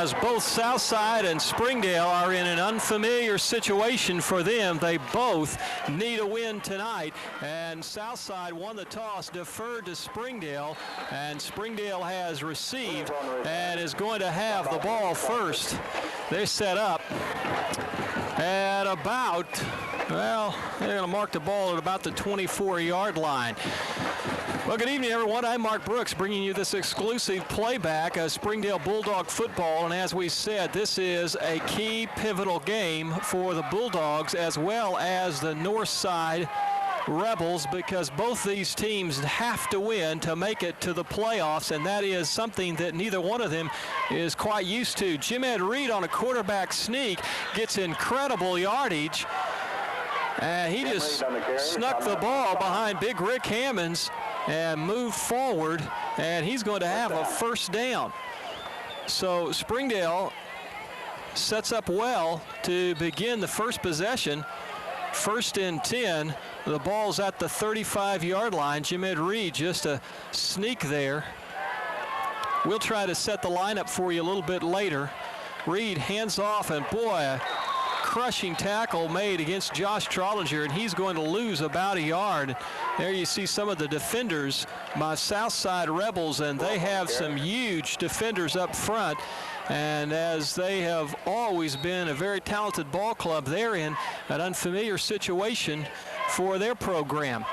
as both Southside and Springdale are in an unfamiliar situation for them. They both need a win tonight, and Southside won the toss, deferred to Springdale, and Springdale has received and is going to have the ball first. They're set up at about, well, they're going to mark the ball at about the 24-yard line. Well, good evening, everyone. I'm Mark Brooks, bringing you this exclusive playback of Springdale Bulldog football. And as we said, this is a key pivotal game for the Bulldogs as well as the Northside Rebels, because both these teams have to win to make it to the playoffs, and that is something that neither one of them is quite used to. Jim Ed Reed on a quarterback sneak gets incredible yardage. He just snuck the ball behind Big Rick Hammonds and moved forward, and he's going to have a first down. So Springdale sets up well to begin the first possession. First and 10. The ball's at the 35-yard line. Jim Ed Reed just a sneak there. We'll try to set the lineup for you a little bit later. Reed hands off, and boy, a crushing tackle made against Josh Trollinger, and he's going to lose about a yard. There you see some of the defenders by Southside Rebels, and they have some huge defenders up front. And as they have always been a very talented ball club, they're in an unfamiliar situation for their program.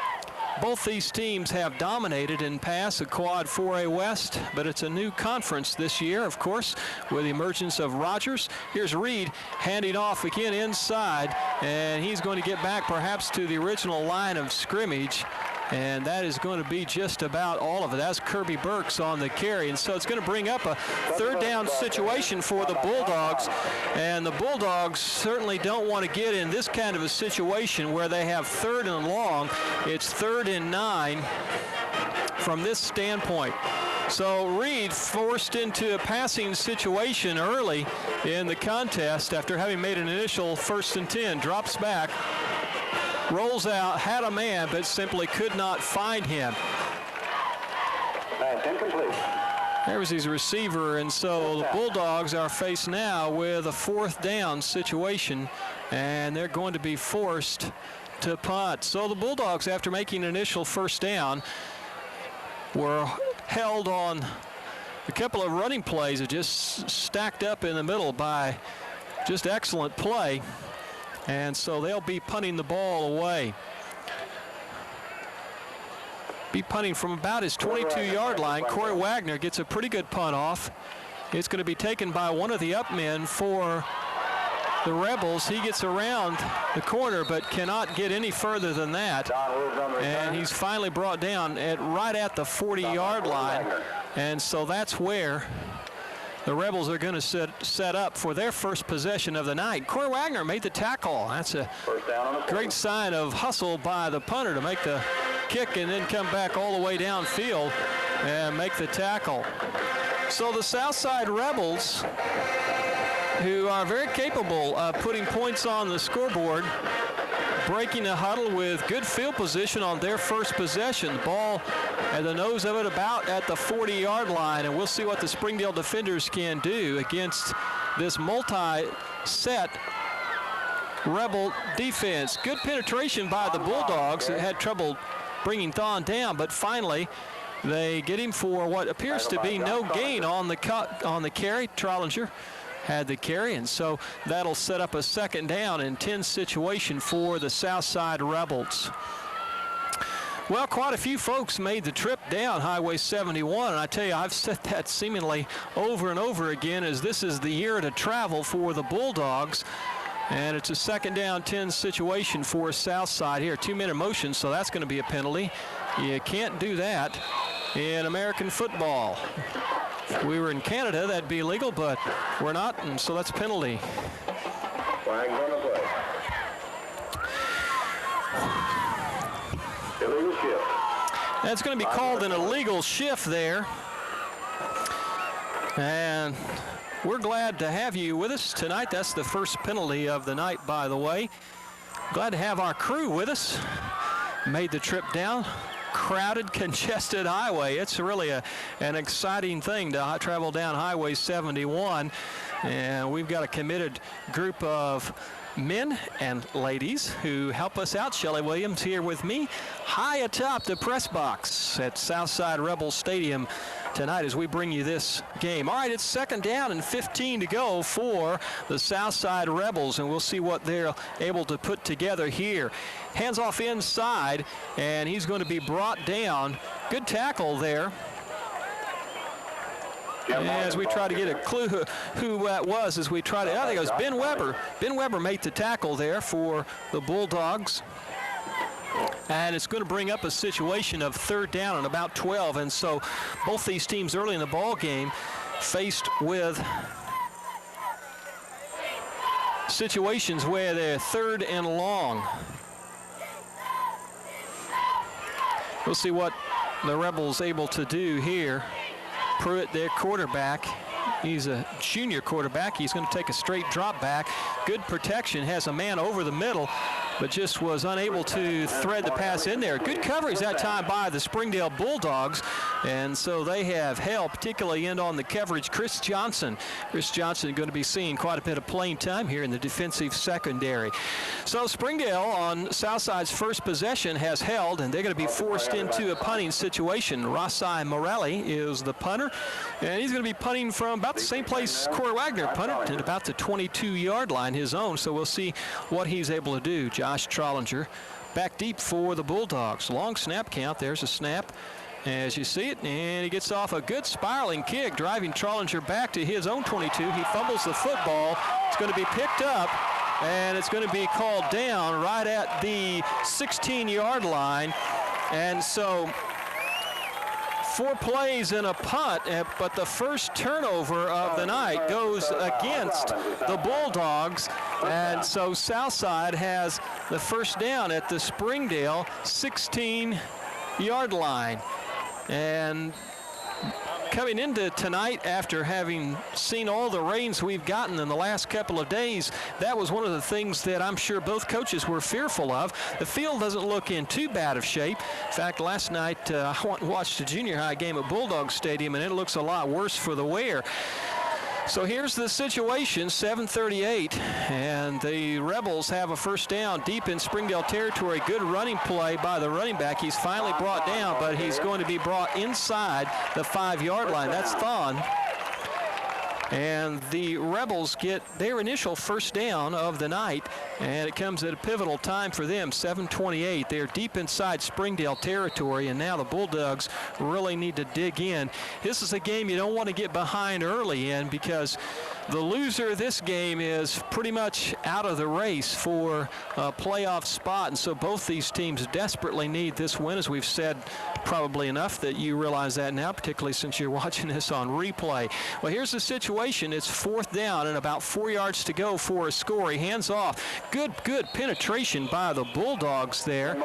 Both these teams have dominated in pass at Quad 4A West, but it's a new conference this year, of course, with the emergence of Rogers. Here's Reed handing off again inside, and he's going to get back perhaps to the original line of scrimmage. And that is going to be just about all of it. That's Kirby Burks on the carry. And so it's going to bring up a third down situation for the Bulldogs. And the Bulldogs certainly don't want to get in this kind of a situation where they have third and long. It's 3rd and 9 from this standpoint. So Reed forced into a passing situation early in the contest after having made an initial 1st and 10. Drops back. Rolls out, had a man, but simply could not find him. Incomplete. There was his receiver, and so the Bulldogs are faced now with a 4th down situation, and they're going to be forced to punt. So the Bulldogs, after making an initial 1st down, were held on a couple of running plays that just stacked up in the middle by just excellent play. And so they'll be punting the ball away. Be punting from about his 22-yard line. Corey Wagner gets a pretty good punt off. It's going to be taken by one of the up men for the Rebels. He gets around the corner but cannot get any further than that. And he's finally brought down right at the 40-yard line. And so that's where the Rebels are going to set up for their first possession of the night. Corey Wagner made the tackle. That's a great sign of hustle by the punter to make the kick and then come back all the way downfield and make the tackle. So the Southside Rebels, who are very capable of putting points on the scoreboard, breaking the huddle with good field position on their first possession. The ball at the nose of it about at the 40-yard line, and we'll see what the Springdale defenders can do against this multi-set Rebel defense. Good penetration by the Bulldogs. They had trouble bringing Thon down, but finally they get him for what appears to be no gain on the carry. Trollinger had the carry, and so that'll set up a 2nd down and 10 situation for the Southside Rebels. Well, quite a few folks made the trip down Highway 71, and I tell you, I've said that seemingly over and over again, as this is the year to travel for the Bulldogs. And it's a 2nd down 10 situation for Southside here. 2-minute motion, so that's going to be a penalty. You can't do that in American football. If we were in Canada, that'd be illegal, but we're not, and so that's a penalty. Flag on the play. Illegal shift. That's going to be called an illegal shift there. And we're glad to have you with us tonight. That's the first penalty of the night, by the way. Glad to have our crew with us. Made the trip down. crowded, congested highway. It's really an exciting thing to travel down Highway 71. And we've got a committed group of men and ladies who help us out. Shelley Williams here with me, high atop the press box at Southside Rebel Stadium tonight as we bring you this game. All right, it's 2nd down and 15 to go for the Southside Rebels, and we'll see what they're able to put together here. Hands off inside, and he's going to be brought down. Good tackle there. As we try to get a clue who that was, as we try to, I think it was Ben Weber. Ben Weber made the tackle there for the Bulldogs. And it's going to bring up a situation of 3rd down and about 12. And so both these teams early in the ball game faced with situations where they're 3rd and long. We'll see what the Rebels able to do here. Pruitt, their quarterback, he's a junior quarterback. He's going to take a straight drop back. Good protection, has a man over the middle, but just was unable to thread the pass in there. Good coverage that time by the Springdale Bulldogs, and so they have held, particularly in on the coverage, Chris Johnson. Chris Johnson going to be seeing quite a bit of playing time here in the defensive secondary. So Springdale on Southside's first possession has held, and they're going to be forced into a punting situation. Rossi Morelli is the punter, and he's going to be punting from about the same place Corey Wagner punted, at about the 22-yard line, his own. So we'll see what he's able to do. Josh Trollinger back deep for the Bulldogs. Long snap count. There's a snap as you see it, and he gets off a good spiraling kick, driving Trollinger back to his own 22. He fumbles the football. It's going to be picked up, and it's going to be called down right at the 16-yard line. And so 4 plays and a punt, but the first turnover of the night goes against the Bulldogs. And so Southside has the first down at the Springdale 16-yard line. And coming into tonight, after having seen all the rains we've gotten in the last couple of days, that was one of the things that I'm sure both coaches were fearful of. The field doesn't look in too bad of shape. In fact, last night I watched a junior high game at Bulldog Stadium, and it looks a lot worse for the wear. So here's the situation, 7:38, and the Rebels have a first down deep in Springdale territory. Good running play by the running back. He's finally brought down, but he's going to be brought inside the 5-yard line. That's Thon. And the Rebels get their initial first down of the night, and it comes at a pivotal time for them, 7:28. They're deep inside Springdale territory, and now the Bulldogs really need to dig in. This is a game you don't want to get behind early in, because the loser of this game is pretty much out of the race for a playoff spot, and so both these teams desperately need this win, as we've said probably enough that you realize that now, particularly since you're watching this on replay. Well, here's the situation. It's 4th down and about 4 yards to go for a score. He hands off. Good penetration by the Bulldogs there.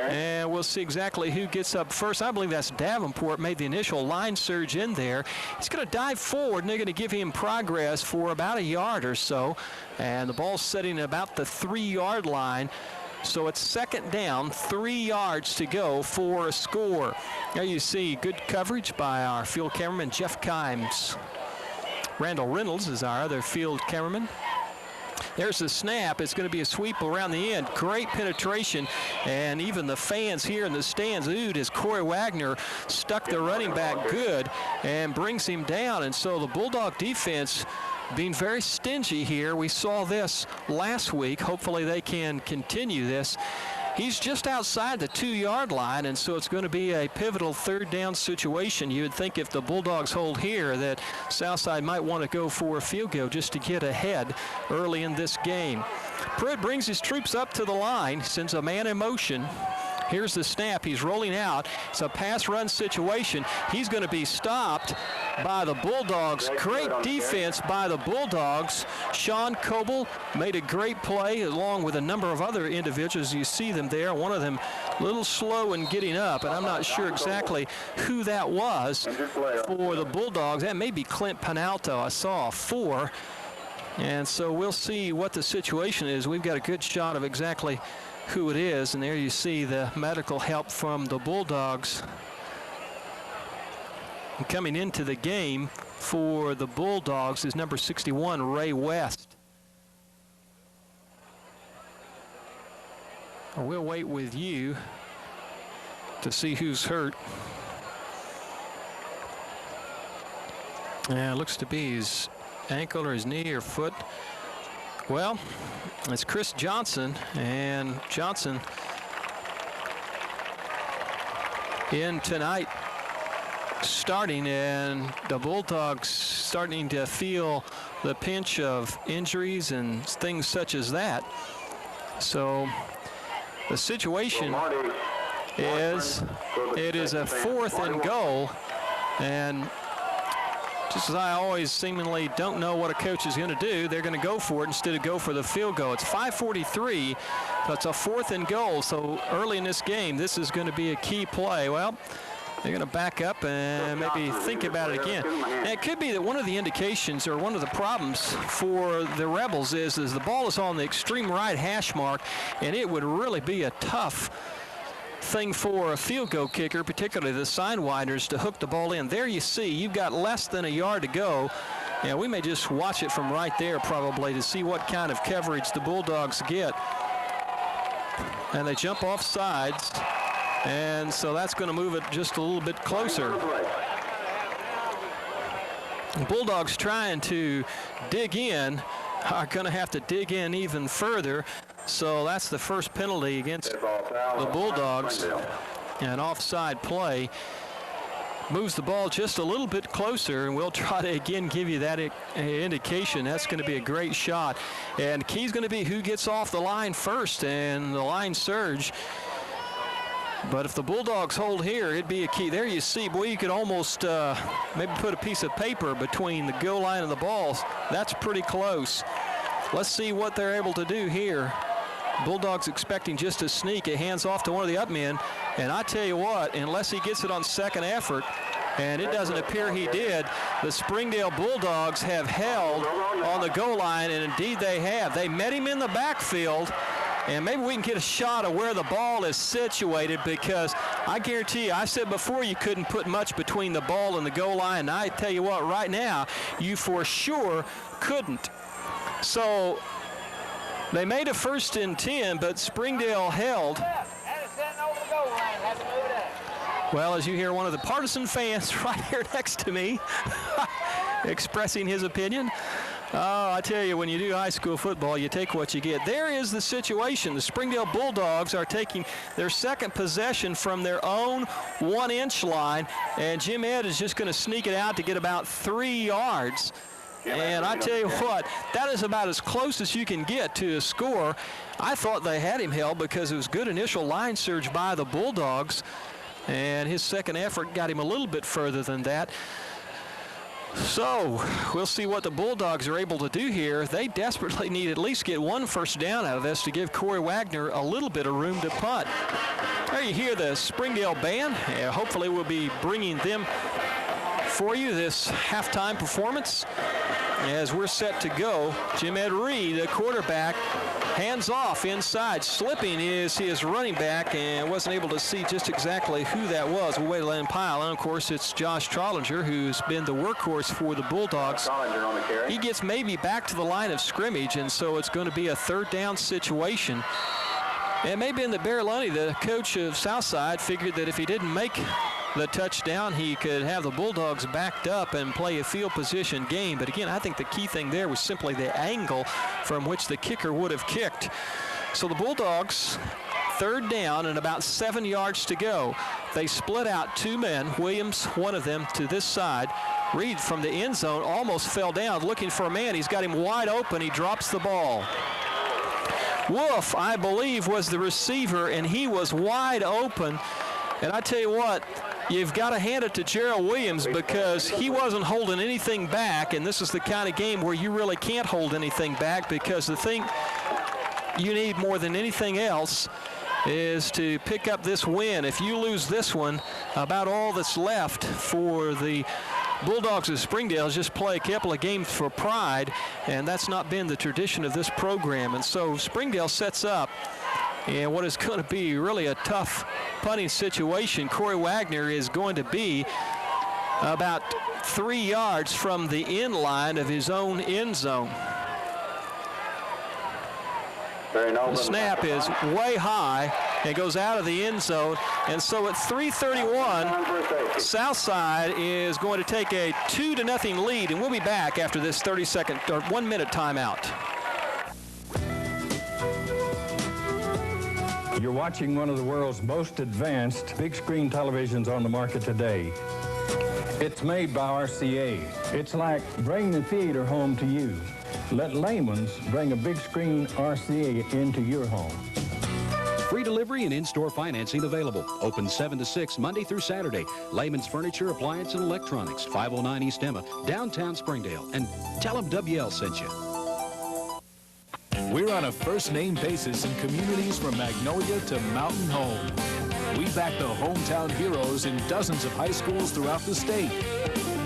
And we'll see exactly who gets up first. I believe that's Davenport, made the initial line surge in there. He's going to dive forward, and they're going to give him progress for about a yard or so. And the ball's sitting about the 3-yard line. So it's 2nd down, 3 yards to go for a score. There you see good coverage by our field cameraman, Jeff Kimes. Randall Reynolds is our other field cameraman. There's the snap. It's going to be a sweep around the end. Great penetration, and even the fans here in the stands oohed as Corey Wagner stuck the running back good and brings him down. And so the Bulldog defense being very stingy here. We saw this last week. Hopefully they can continue this. He's just outside the 2-yard line, and so it's going to be a pivotal 3rd down situation. You would think if the Bulldogs hold here that Southside might want to go for a field goal just to get ahead early in this game. Pruitt brings his troops up to the line, sends a man in motion. Here's the snap. He's rolling out. It's a pass run situation. He's going to be stopped by the Bulldogs. Great defense by the Bulldogs. Sean Coble made a great play along with a number of other individuals. You see them there. One of them a little slow in getting up, and I'm not sure exactly who that was for the Bulldogs. That may be Clint Penalto. I saw 4. And so we'll see what the situation is. We've got a good shot of exactly who it is. And there you see the medical help from the Bulldogs. And coming into the game for the Bulldogs is number 61, Ray West. We'll wait with you to see who's hurt. Yeah, it looks to be his ankle or his knee or foot. Well, it's Chris Johnson, and Johnson in tonight starting, and the Bulldogs starting to feel the pinch of injuries and things such as that. So the situation is it is a 4th and goal, and just as I always seemingly don't know what a coach is going to do, they're going to go for it instead of go for the field goal. It's 5:43, but it's a 4th and goal. So early in this game, this is going to be a key play. Well, they're going to back up and maybe think about it again. And it could be that one of the indications or one of the problems for the Rebels is the ball is on the extreme right hash mark, and it would really be a tough thing for a field goal kicker, particularly the sidewinders, to hook the ball in. There you see, you've got less than a yard to go. Yeah, we may just watch it from right there probably to see what kind of coverage the Bulldogs get. And they jump off sides, and so that's going to move it just a little bit closer. The Bulldogs trying to dig in are going to have to dig in even further. So that's the first penalty against the Bulldogs. An offside play moves the ball just a little bit closer, and we'll try to again give you that indication. That's going to be a great shot. And the key's going to be who gets off the line first, and the line surge. But if the Bulldogs hold here, it'd be a key. There you see, boy, you could almost maybe put a piece of paper between the goal line and the balls. That's pretty close. Let's see what they're able to do here. Bulldogs expecting just a sneak. It hands off to one of the up men. And I tell you what, unless he gets it on second effort, and it doesn't appear he did, the Springdale Bulldogs have held on the goal line, and indeed they have. They met him in the backfield, and maybe we can get a shot of where the ball is situated, because I guarantee you, I said before you couldn't put much between the ball and the goal line, and I tell you what, right now, you for sure couldn't. So they made a 1st and 10, but Springdale held. Well, as you hear one of the partisan fans right here next to me expressing his opinion. Oh, I tell you, when you do high school football, you take what you get. There is the situation. The Springdale Bulldogs are taking their second possession from their own 1-inch line, and Jim Ed is just going to sneak it out to get about 3 yards. And I tell you what, that is about as close as you can get to a score. I thought they had him held because it was good initial line surge by the Bulldogs, and his second effort got him a little bit further than that. So we'll see what the Bulldogs are able to do here. They desperately need at least get 1 first down out of this to give Corey Wagner a little bit of room to punt. There you hear the Springdale band. Hopefully we'll be bringing them for you this halftime performance as we're set to go. Jim Ed Reed, the quarterback, hands off inside. Slipping is his running back, and wasn't able to see just exactly who that was. We'll wait to let him pile. And of course, it's Josh Trollinger, who's been the workhorse for the Bulldogs. He gets maybe back to the line of scrimmage, and so it's going to be a 3rd down situation. And maybe in the Baroloni, the coach of Southside, figured that if he didn't make the touchdown, he could have the Bulldogs backed up and play a field position game. But again, I think the key thing there was simply the angle from which the kicker would have kicked. So the Bulldogs, 3rd down and about 7 yards to go. They split out 2 men, Williams, one of them, to this side. Reed from the end zone almost fell down looking for a man. He's got him wide open. He drops the ball. Wolf, I believe, was the receiver, and he was wide open. And I tell you what, you've got to hand it to Gerald Williams, because he wasn't holding anything back, and this is the kind of game where you really can't hold anything back, because the thing you need more than anything else is to pick up this win. If you lose this one, about all that's left for the Bulldogs of Springdale is just play a couple of games for pride, and that's not been the tradition of this program. And so Springdale sets up in what is going to be really a tough punting situation. Corey Wagner is going to be about 3 yards from the end line of his own end zone. The snap is way high and goes out of the end zone. And so at 3:31, Southside is going to take a 2-0 lead, and we'll be back after this 30-second or 1-minute timeout. You're watching one of the world's most advanced big screen televisions on the market today. It's made by RCA. It's like bringing the theater home to you. Let Layman's bring a big screen RCA into your home. Free delivery and in-store financing available. Open 7 to 6 Monday through Saturday. Layman's Furniture, Appliance, and Electronics, 509 East Emma, downtown Springdale. And tell them WL sent you. We're on a first-name basis in communities from Magnolia to Mountain Home. We back the hometown heroes in dozens of high schools throughout the state.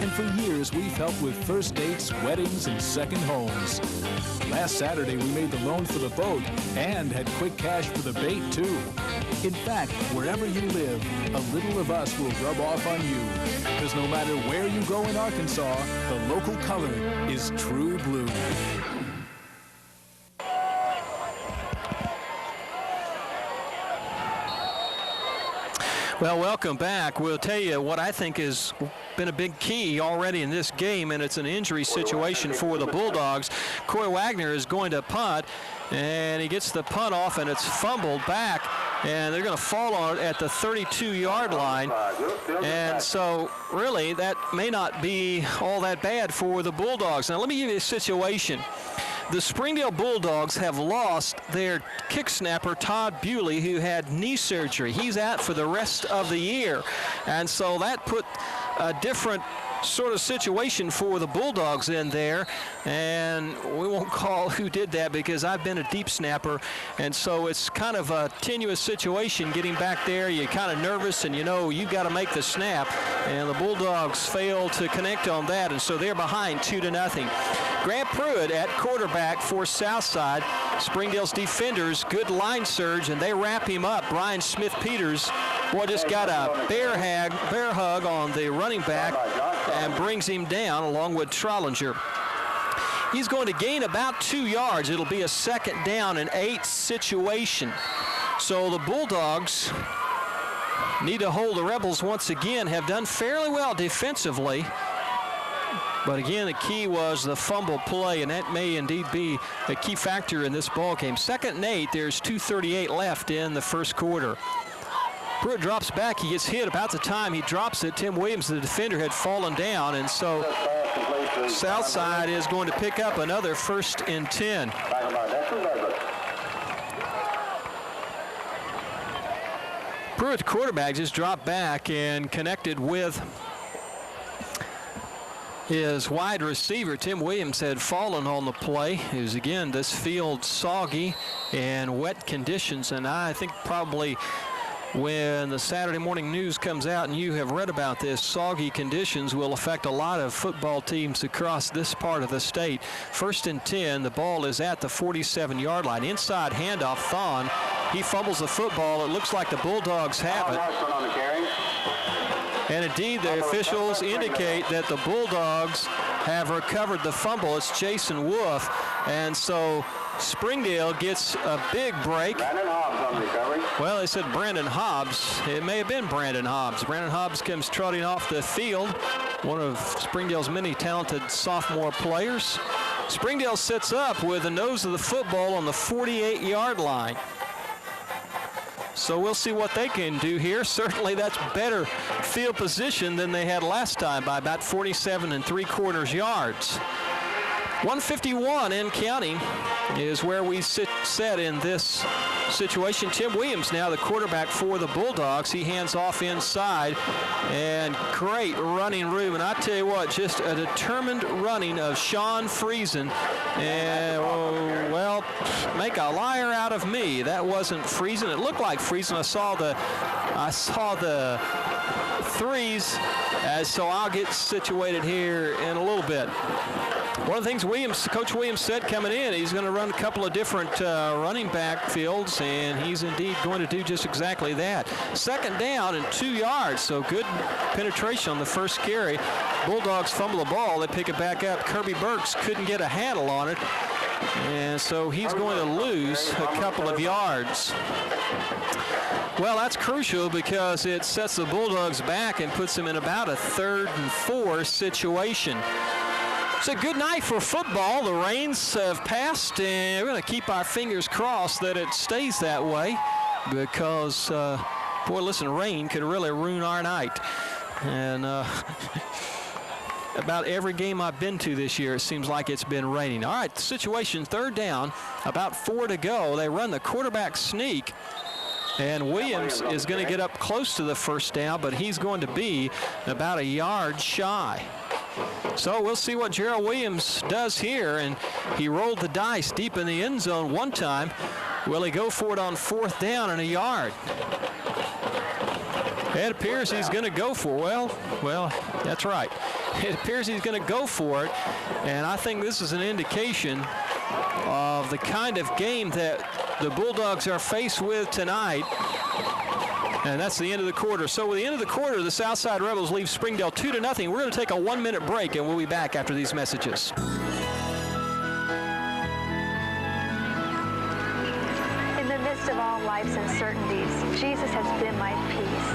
And for years, we've helped with first dates, weddings, and second homes. Last Saturday, we made the loan for the boat and had quick cash for the bait, too. In fact, wherever you live, a little of us will rub off on you. Because no matter where you go in Arkansas, the local color is true blue. Well, welcome back. We'll tell you what I think has been a big key already in this game, and it's an injury situation for the Bulldogs. Corey Wagner is going to punt, and he gets the punt off, and it's fumbled back, and they're going to fall on it at the 32-yard line. And so, really, that may not be all that bad for the Bulldogs. Now, let me give you a situation. The Springdale Bulldogs have lost their kick snapper, Todd Bewley, who had knee surgery. He's out for the rest of the year. And so that put a different sort of situation for the Bulldogs in there. And we won't call who did that because I've been a deep snapper. And so it's kind of a tenuous situation getting back there. You're kind of nervous and you know you've got to make the snap. And the Bulldogs fail to connect on that. And so they're behind 2-0. Grant Pruitt at quarterback for Southside. Springdale's defenders, good line surge, and they wrap him up. Brian Smith-Peters, boy, just got a bear hug on the running back and brings him down along with Trollinger. He's going to gain about 2 yards. It'll be a 2nd down and 8 situation. So the Bulldogs need to hold the Rebels once again, have done fairly well defensively. But again, the key was the fumble play, and that may indeed be a key factor in this ball game. 2nd and 8, there's 2:38 left in the first quarter. Pruitt drops back, he gets hit about the time he drops it. Tim Williams, the defender, had fallen down, and so Southside is going to pick up another 1st and 10. Pruitt, the quarterback, just dropped back and connected with his wide receiver. Tim Williams had fallen on the play. It was, again, this field soggy and wet conditions, and I think probably when the Saturday morning news comes out and you have read about this, soggy conditions will affect a lot of football teams across this part of the state. 1st and 10, the ball is at the 47-yard line. Inside handoff, Thon. He fumbles the football. It looks like the Bulldogs have it. And indeed, the officials indicate that the Bulldogs have recovered the fumble. It's Jason Wolf. And so Springdale gets a big break. Brandon Hobbs on recovery. Well, they said Brandon Hobbs. It may have been Brandon Hobbs. Brandon Hobbs comes trotting off the field, one of Springdale's many talented sophomore players. Springdale sits up with the nose of the football on the 48-yard line. So we'll see what they can do here. Certainly that's better field position than they had last time by about 47 3/4 yards. 151 and counting is where we set in this situation. Tim Williams now the quarterback for the Bulldogs. He hands off inside, and great running room. And I tell you what, just a determined running of Sean Friesen. And, well, make a liar out of me. That wasn't Friesen. It looked like Friesen. I saw the threes, so I'll get situated here in a little bit. One of the things Coach Williams said coming in, he's going to run a couple of different running back fields. Bulldogs, and he's indeed going to do just exactly that. Second down and 2 yards, so good penetration on the first carry. Bulldogs fumble the ball. They pick it back up. Kirby Burks couldn't get a handle on it, and so he's going to lose a couple of yards. Well, that's crucial because it sets the Bulldogs back and puts them in about a 3rd and 4 situation. It's a good night for football. The rains have passed, and we're going to keep our fingers crossed that it stays that way because, boy, listen, rain could really ruin our night. And about every game I've been to this year, it seems like it's been raining. All right, situation 3rd down, about 4 to go. They run the quarterback sneak, and Williams is going to get up close to the first down, but he's going to be about a yard shy. So we'll see what Gerald Williams does here, and he rolled the dice deep in the end zone one time. Will he go for it on 4th down and a yard? It appears he's going to go for it. Well, that's right. It appears he's going to go for it, and I think this is an indication of the kind of game that the Bulldogs are faced with tonight. And that's the end of the quarter. So with the end of the quarter, the Southside Rebels leave Springdale 2-0. We're going to take a 1-minute break, and we'll be back after these messages. In the midst of all life's uncertainties, Jesus has been my peace.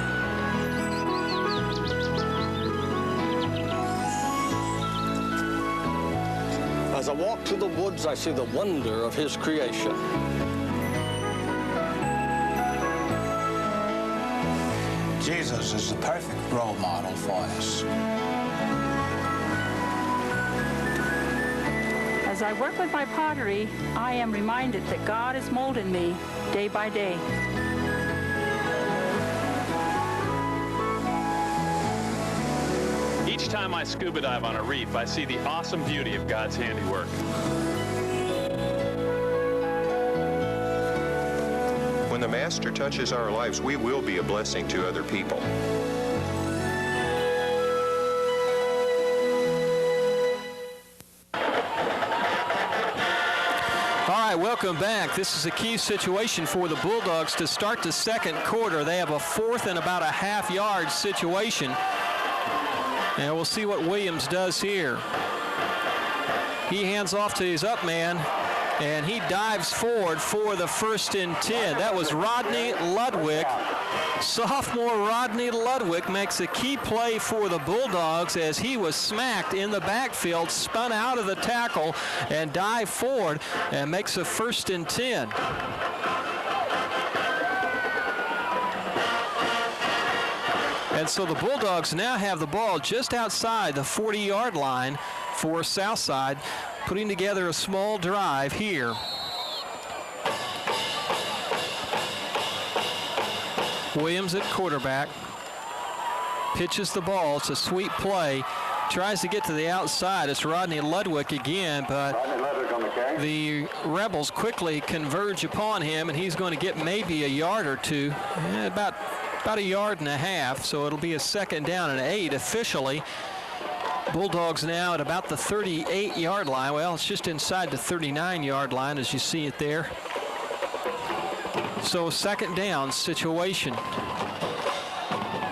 As I walk through the woods, I see the wonder of his creation. Jesus is the perfect role model for us. As I work with my pottery, I am reminded that God is molding me day by day. Each time I scuba dive on a reef, I see the awesome beauty of God's handiwork. When the Master touches our lives, we will be a blessing to other people. All right, welcome back. This is a key situation for the Bulldogs to start the second quarter. They have a 4th and about a half-yard situation. And we'll see what Williams does here. He hands off to his up man, and he dives forward for the 1st and 10. That was Rodney Ludwig. Sophomore Rodney Ludwig makes a key play for the Bulldogs as he was smacked in the backfield, spun out of the tackle, and dived forward and makes a 1st and 10. And so the Bulldogs now have the ball just outside the 40-yard line for Southside, putting together a small drive here. Williams at quarterback, pitches the ball. It's a sweep play. Tries to get to the outside. It's Rodney Ludwig again, but the Rebels quickly converge upon him, and he's going to get maybe a yard or two, about a yard and a half, so it'll be a 2nd down and 8 officially. Bulldogs now at about the 38-yard line. Well, it's just inside the 39-yard line as you see it there. So 2nd down situation.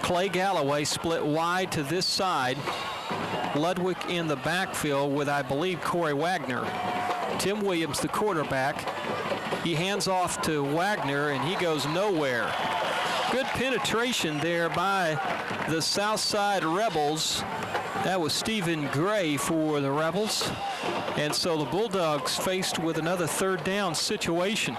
Clay Galloway split wide to this side. Ludwig in the backfield with, I believe, Corey Wagner. Tim Williams, the quarterback. He hands off to Wagner, and he goes nowhere. Good penetration there by the Southside Rebels. That was Stephen Gray for the Rebels. And so the Bulldogs faced with another 3rd down situation.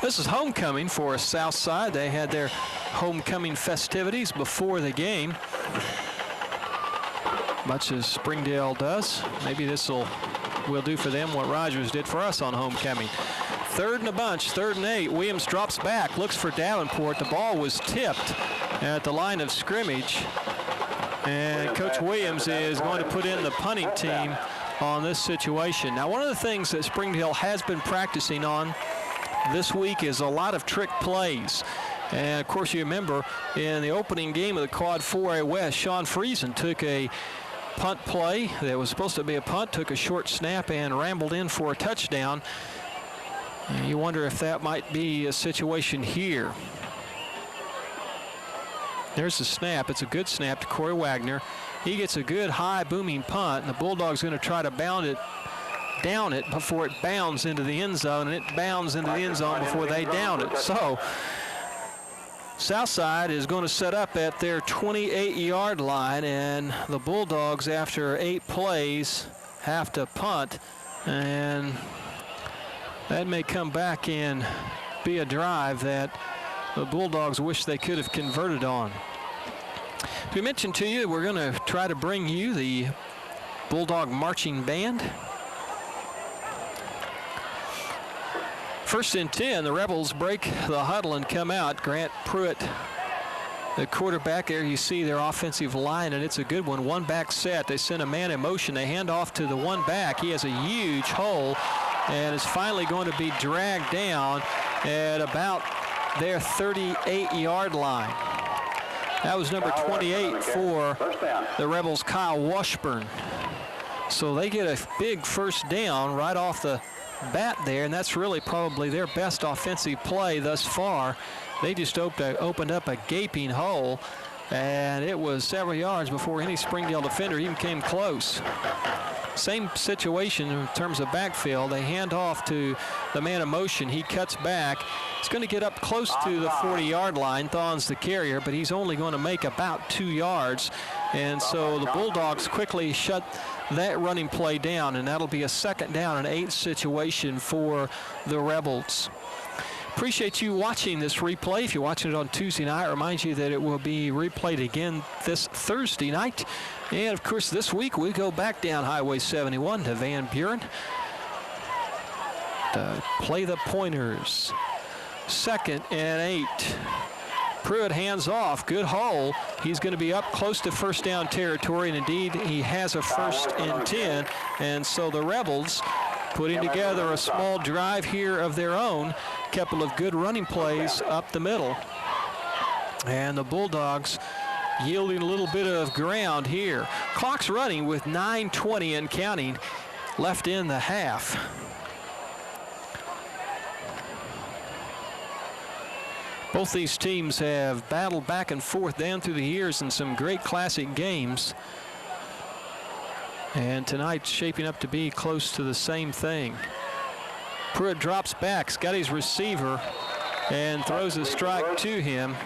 This is homecoming for Southside. They had their homecoming festivities before the game, much as Springdale does. Maybe this will do for them what Rogers did for us on homecoming. 3rd and a bunch, 3rd and 8. Williams drops back, looks for Davenport. The ball was tipped at the line of scrimmage. And Coach Williams is going to put in the punting team on this situation. Now, one of the things that Springdale has been practicing on this week is a lot of trick plays. And, of course, you remember in the opening game of the Quad 4A West, Sean Friesen took a punt play that was supposed to be a punt, took a short snap and rambled in for a touchdown. And you wonder if that might be a situation here. There's the snap. It's a good snap to Corey Wagner. He gets a good high booming punt, and the Bulldogs going to try to down it before it bounds into the end zone, and it bounds into the end zone before they down it. So Southside is going to set up at their 28-yard line, and the Bulldogs, after 8 plays, have to punt, and that may come back and be a drive that the Bulldogs wish they could have converted on. We mentioned to you we're going to try to bring you the Bulldog Marching Band. First and 10, the Rebels break the huddle and come out. Grant Pruitt, the quarterback, there you see their offensive line, and it's a good one. One back set. They send a man in motion. They hand off to the one back. He has a huge hole and is finally going to be dragged down at about their 38-yard line. That was number 28 for the Rebels, Kyle Washburn. So they get a big first down right off the bat there, and that's really probably their best offensive play thus far. They just opened up a gaping hole, and it was several yards before any Springdale defender even came close. Same situation in terms of backfield. They hand off to the man in motion. He cuts back. He's going to get up close to the 40-yard line. Thon's the carrier, but he's only going to make about 2 yards. And so the Bulldogs quickly shut that running play down, and that'll be a 2nd down and 8 situation for the Rebels. Appreciate you watching this replay. If you're watching it on Tuesday night, I remind you that it will be replayed again this Thursday night. And, of course, this week we go back down Highway 71 to Van Buren to play the Pointers. 2nd and 8. Pruitt hands off. Good hole. He's going to be up close to first down territory, and indeed he has a 1st and 10. And so the Rebels putting together a small drive here of their own. Couple of good running plays up the middle. And the Bulldogs yielding a little bit of ground here. Clock's running with 9:20 and counting left in the half. Both these teams have battled back and forth down through the years in some great classic games. And tonight's shaping up to be close to the same thing. Pruitt drops back, he's got his receiver, and throws a strike to him.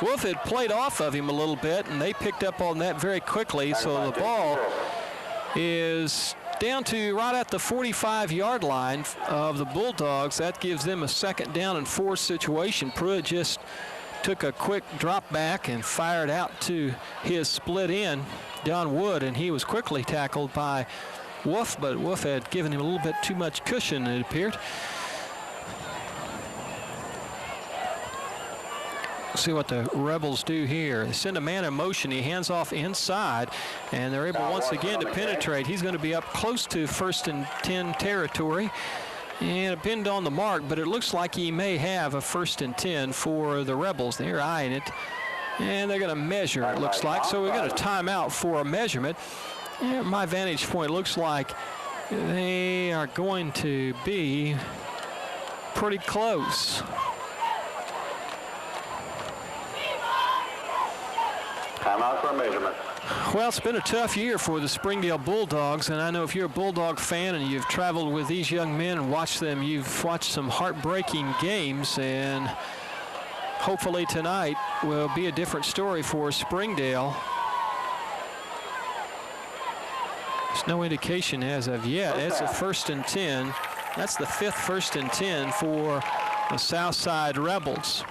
Wolf had played off of him a little bit, and they picked up on that very quickly. So the ball is down to right at the 45-yard line of the Bulldogs. That gives them a 2nd down and 4 situation. Pruitt just took a quick drop back and fired out to his split end, Don Wood, and he was quickly tackled by Wolf, but Wolf had given him a little bit too much cushion, it appeared. See what the Rebels do here. They send a man in motion. He hands off inside, and they're able once again to penetrate. He's going to be up close to 1st and 10 territory, and it pinned on the mark, but it looks like he may have a 1st and 10 for the Rebels. They're eyeing it, and they're going to measure, it looks like. So we got a timeout for a measurement. Yeah, my vantage point looks like they are going to be pretty close. Timeout for a measurement. Well, it's been a tough year for the Springdale Bulldogs, and I know if you're a Bulldog fan and you've traveled with these young men and watched them, you've watched some heartbreaking games, and hopefully tonight will be a different story for Springdale. There's no indication as of yet. It's a 1st and 10. That's the 5th 1st and 10 for the Southside Rebels.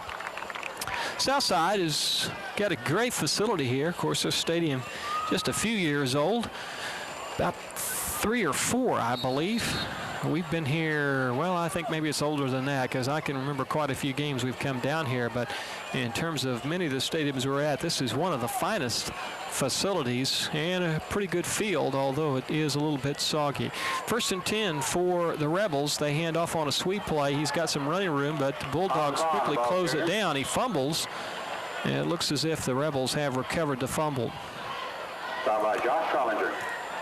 Southside has got a great facility here. Of course, their stadium just a few years old, about 3 or 4, I believe. We've been here, well, I think maybe it's older than that, because I can remember quite a few games we've come down here. But in terms of many of the stadiums we're at, this is one of the finest facilities and a pretty good field, although it is a little bit soggy. 1st and 10 for the Rebels. They hand off on a sweep play. He's got some running room, but the Bulldogs quickly close it down. He fumbles, and it looks as if the Rebels have recovered the fumble. Foul by Josh Trollinger.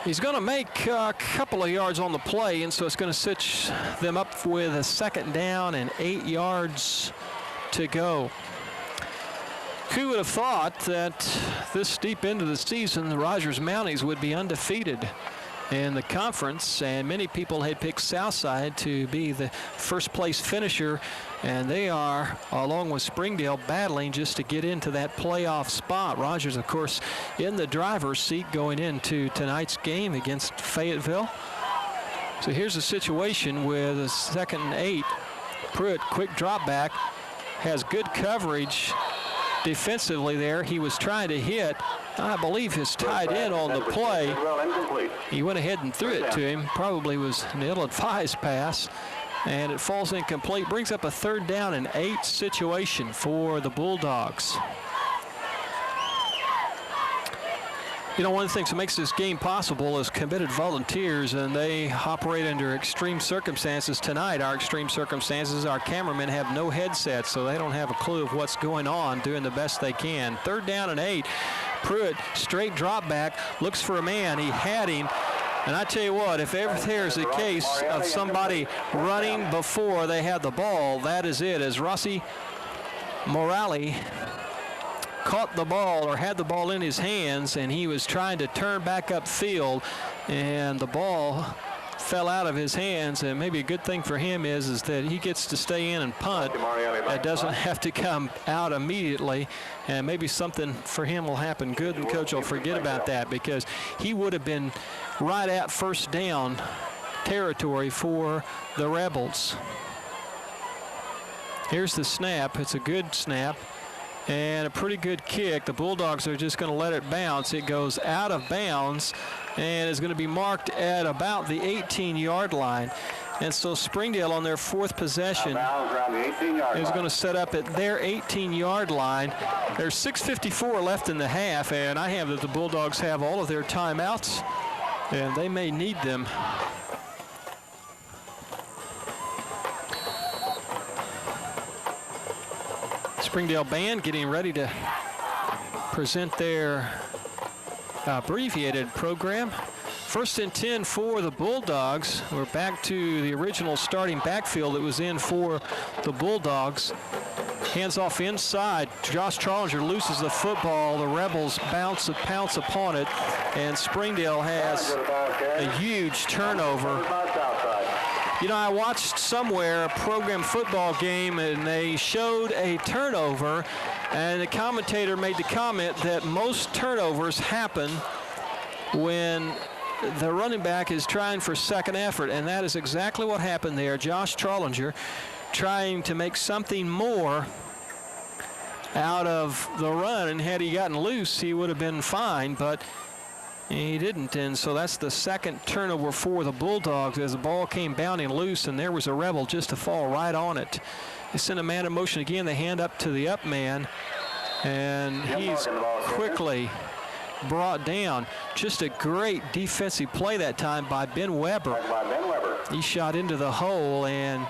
He's going to make a couple of yards on the play, and so it's going to sit them up with a 2nd down and 8 yards to go. Who would have thought that this deep into the season, the Rogers Mounties would be undefeated in the conference, and many people had picked Southside to be the first place finisher, and they are, along with Springdale, battling just to get into that playoff spot. Rogers, of course, in the driver's seat going into tonight's game against Fayetteville. So here's the situation with a 2nd and 8. Pruitt, quick drop back, has good coverage defensively there. He was trying to hit, I believe, his tight end on the play. He went ahead and threw it to him. Probably was an ill-advised pass, and it falls incomplete. Brings up a 3rd down and 8 situation for the Bulldogs. You know, one of the things that makes this game possible is committed volunteers, and they operate under extreme circumstances tonight. Our extreme circumstances, our cameramen have no headsets, so they don't have a clue of what's going on, doing the best they can. 3rd down and 8. Pruitt, straight drop back, looks for a man. He had him. And I tell you what, if ever there's a case of somebody running before they had the ball, that is it. As Rossi Morali caught the ball, or had the ball in his hands, and he was trying to turn back upfield, and the ball fell out of his hands. And maybe a good thing for him is that he gets to stay in and punt. It doesn't have to come out immediately, and maybe something for him will happen good, and coach will forget about that, because he would have been right at 1st down territory for the Rebels. Here's the snap. It's a good snap and a pretty good kick. The Bulldogs are just going to let it bounce. It goes out of bounds and is going to be marked at about the 18-yard line. And so Springdale, on their 4th possession, is going to set up at their 18-yard line. There's 6:54 left in the half, and I have that the Bulldogs have all of their timeouts, and they may need them. Springdale band getting ready to present their abbreviated program. 1st and 10 for the Bulldogs. We're back to the original starting backfield that was in for the Bulldogs. Hands off inside. Josh Trollinger loses the football. The Rebels pounce upon it, and Springdale has a huge turnover. You know, I watched somewhere a program football game, and they showed a turnover, and the commentator made the comment that most turnovers happen when the running back is trying for second effort, and that is exactly what happened there. Josh Trollinger trying to make something more out of the run, and had he gotten loose, he would have been fine, but he didn't, and so that's the 2nd turnover for the Bulldogs as the ball came bounding loose, and there was a Rebel just to fall right on it. They send a man in motion again. They hand up to the up man, and he's quickly brought down. Just a great defensive play that time by Ben Weber. He shot into the hole and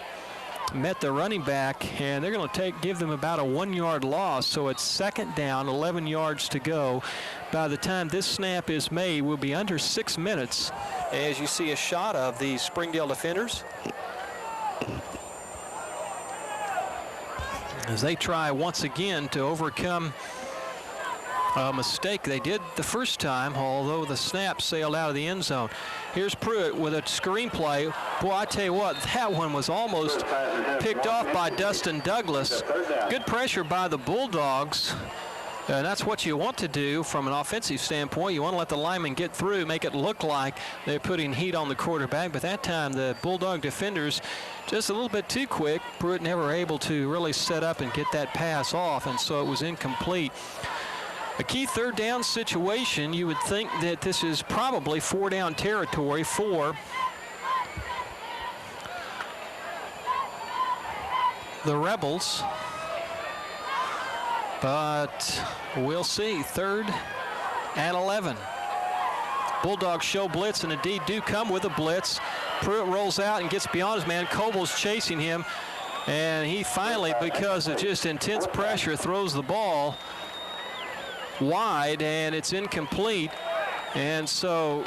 met the running back, and they're going to give them about a 1-yard loss. So it's 2nd down, 11 yards to go. By the time this snap is made, we'll be under 6 minutes. As you see a shot of the Springdale defenders as they try once again to overcome a mistake they did the first time, although the snap sailed out of the end zone. Here's Pruitt with a screen play. Boy, I tell you what, that one was almost picked off by Dustin Douglas. Good pressure by the Bulldogs. And that's what you want to do from an offensive standpoint. You want to let the linemen get through, make it look like they're putting heat on the quarterback. But that time, the Bulldog defenders just a little bit too quick. Pruitt never able to really set up and get that pass off, and so it was incomplete. A key 3rd down situation. You would think that this is probably 4-down territory for the Rebels, but we'll see. 3rd and 11. Bulldogs show blitz, and indeed do come with a blitz. Pruitt rolls out and gets beyond his man. Coble's chasing him, and he finally, because of just intense pressure, throws the ball wide, and it's incomplete. And so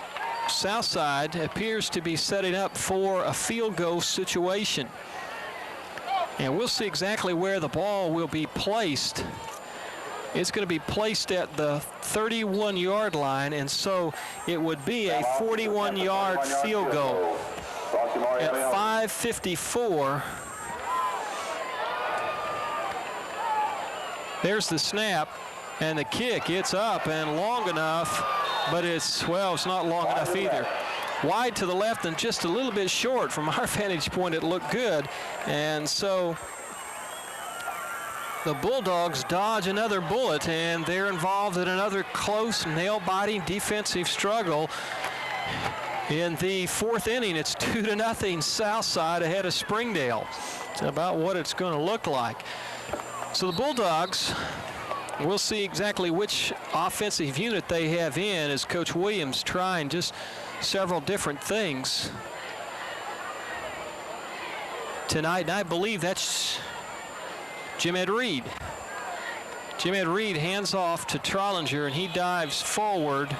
Southside appears to be setting up for a field goal situation. And we'll see exactly where the ball will be placed. It's going to be placed at the 31-yard line, and so it would be a 41-yard field goal. At 5:54, there's the snap, and the kick. It's up and long enough, but it's not long enough either. Wide to the left and just a little bit short. From our vantage point, it looked good. And so the Bulldogs dodge another bullet, and they're involved in another close, nail-biting defensive struggle. In the fourth inning, it's 2-0 Southside ahead of Springdale. It's about what it's going to look like. So the Bulldogs, we'll see exactly which offensive unit they have in as Coach Williams trying just several different things tonight. And I believe that's Jim Ed Reed. Jim Ed Reed hands off to Trollinger, and he dives forward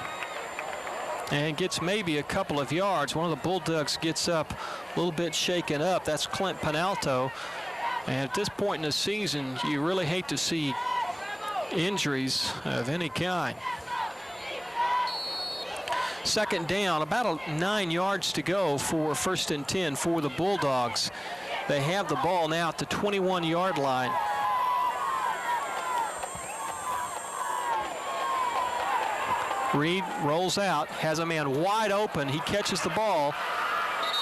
and gets maybe a couple of yards. One of the Bulldogs gets up a little bit shaken up. That's Clint Penalto. And at this point in the season, you really hate to see injuries of any kind. Second down, about 9 yards to go for 1st and 10 for the Bulldogs. They have the ball now at the 21-yard line. Reed rolls out, has a man wide open. He catches the ball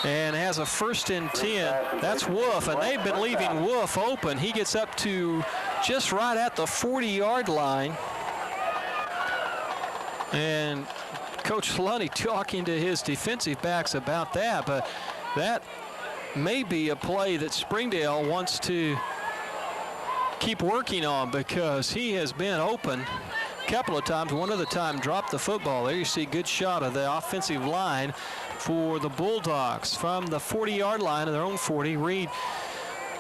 and has a 1st and 10. That's Wolf, and they've been leaving Wolf open. He gets up to just right at the 40-yard line. And Coach Lunny talking to his defensive backs about that, but that may be a play that Springdale wants to keep working on, because he has been open a couple of times. One other time dropped the football. There you see a good shot of the offensive line for the Bulldogs. From the 40-yard line of their own 40, Reed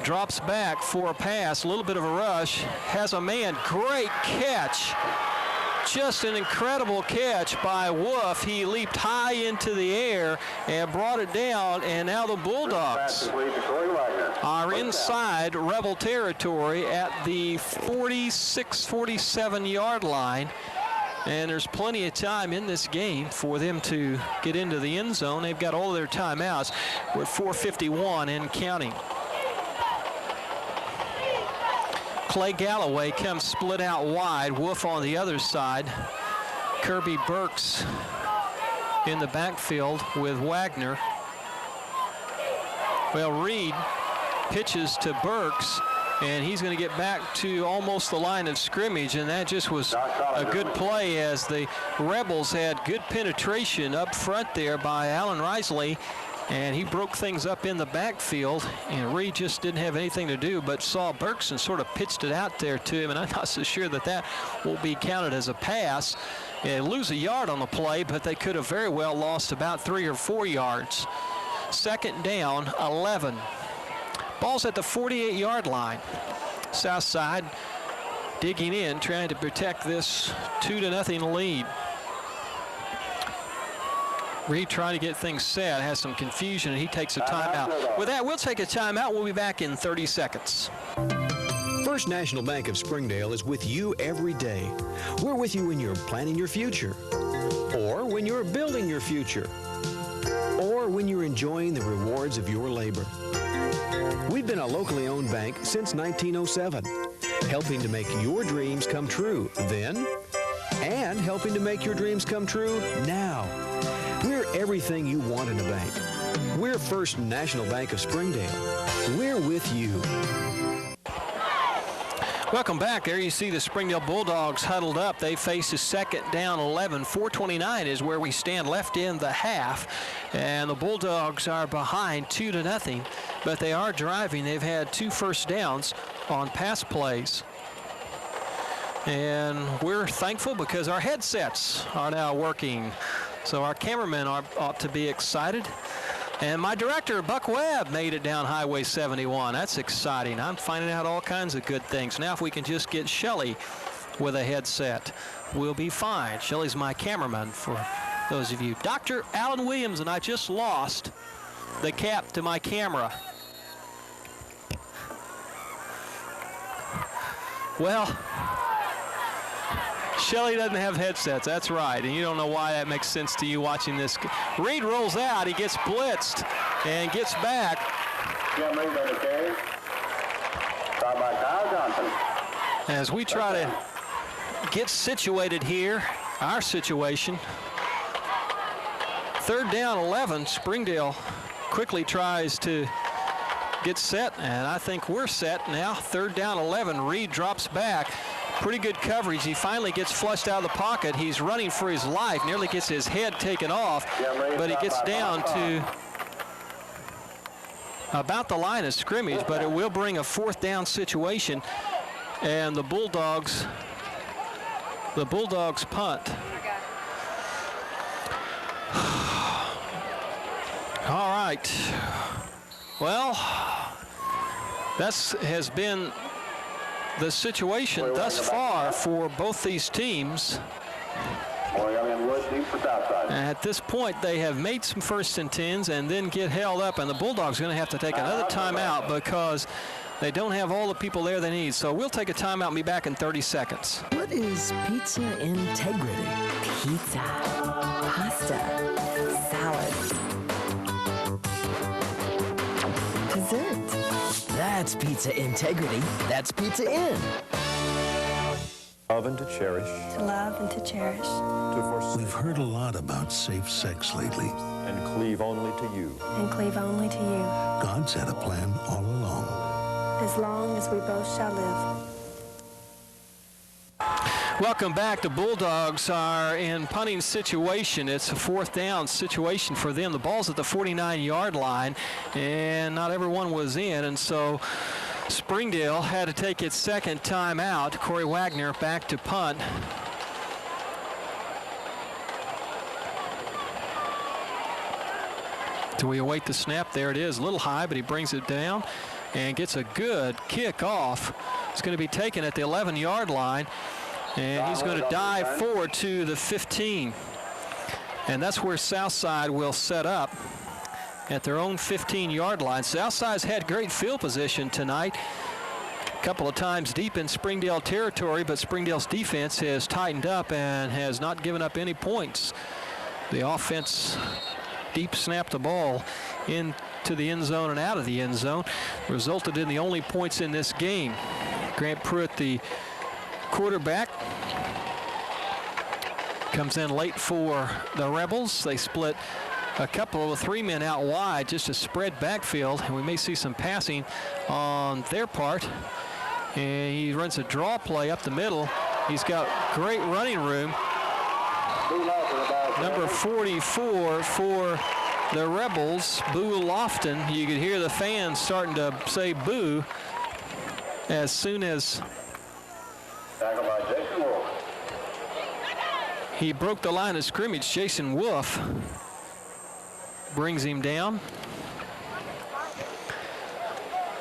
drops back for a pass, a little bit of a rush, has a man, great catch. Just an incredible catch by Wolf. He leaped high into the air and brought it down, and now the Bulldogs are inside Rebel territory at the 46, 47-yard line. And there's plenty of time in this game for them to get into the end zone. They've got all their timeouts with 4:51 and counting. Clay Galloway comes split out wide. Wolf on the other side. Kirby Burks in the backfield with Wagner. Well, Reed pitches to Burks, and he's going to get back to almost the line of scrimmage, and that just was a good play as the Rebels had good penetration up front there by Allen Risley, and he broke things up in the backfield, and Reed just didn't have anything to do but saw Burks and sort of pitched it out there to him, and I'm not so sure that that will be counted as a pass. They lose a yard on the play, but they could have very well lost about 3 or 4 yards. Second down, 11. Ball's at the 48-yard line. Southside digging in, trying to protect this 2-0 lead. Reed trying to get things set, has some confusion, and he takes a timeout. With that, we'll take a timeout. We'll be back in 30 seconds. First National Bank of Springdale is with you every day. We're with you when you're planning your future, or when you're building your future, or when you're enjoying the rewards of your labor. We've been a locally owned bank since 1907, helping to make your dreams come true then, and helping to make your dreams come true now. We're everything you want in a bank. We're First National Bank of Springdale. We're with you. Welcome back. There you see the Springdale Bulldogs huddled up. They face a second down 11. 4:29 is where we stand left in the half. And the Bulldogs are behind 2-0, but they are driving. They've had 2 first downs on pass plays. And we're thankful because our headsets are now working. So our cameramen ought to be excited. And my director, Buck Webb, made it down Highway 71. That's exciting. I'm finding out all kinds of good things. Now if we can just get Shelly with a headset, we'll be fine. Shelly's my cameraman for those of you. Dr. Alan Williams, and I just lost the cap to my camera. Well, Shelley doesn't have headsets, that's right, and you don't know why that makes sense to you watching this. Reed rolls out, he gets blitzed and gets back. Jim Reed on the carry. Followed by Kyle Johnson. As we try to get situated here, our situation. 3rd down 11, Springdale quickly tries to get set, and I think we're set now. 3rd down 11, Reed drops back. Pretty good coverage. He finally gets flushed out of the pocket. He's running for his life, nearly gets his head taken off, but he gets down to about the line of scrimmage, but it will bring a 4th down situation, and the Bulldogs punt. All right. Well, that has been the situation thus far for both these teams. At this point, they have made some 1st and 10s and then get held up, and the Bulldogs are going to have to take another timeout because they don't have all the people there they need. So we'll take a timeout and be back in 30 seconds. What is pizza integrity? Pizza, pasta, salad, dessert. That's pizza integrity. That's Pizza In. Love and to cherish. To love and to cherish. To forsake. We've heard a lot about safe sex lately. And cleave only to you. And cleave only to you. God's had a plan all along. As long as we both shall live. Welcome back. The Bulldogs are in punting situation. It's a 4th down situation for them. The ball's at the 49-yard line, and not everyone was in, and so Springdale had to take its 2nd timeout. Corey Wagner back to punt. Do we await the snap? There it is, a little high, but he brings it down and gets a good kick off. It's going to be taken at the 11-yard line, and he's going to dive forward to the 15. And that's where Southside will set up at their own 15-yard line. Southside's had great field position tonight. A couple of times deep in Springdale territory, but Springdale's defense has tightened up and has not given up any points. The offense deep snapped the ball into the end zone and out of the end zone, resulted in the only points in this game. Grant Pruitt, the quarterback, comes in late for the Rebels. They split a couple of 3 men out wide, just a spread backfield, and we may see some passing on their part. And he runs a draw play up the middle. He's got great running room. Number 44 for the Rebels, Boo Lofton. You could hear the fans starting to say boo as soon as he broke the line of scrimmage. Jason Wolf brings him down.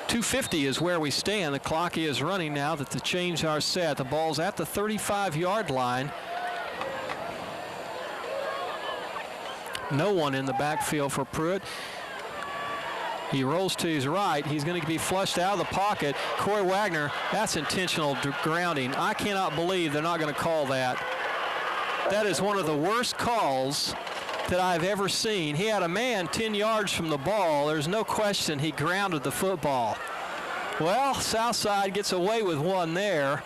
2:50 is where we stand. The clock is running now that the chains are set. The ball's at the 35-yard line. No one in the backfield for Pruitt. He rolls to his right. He's going to be flushed out of the pocket. Corey Wagner, that's intentional grounding. I cannot believe they're not going to call that. That is one of the worst calls that I've ever seen. He had a man 10 yards from the ball. There's no question he grounded the football. Well, Southside gets away with one there.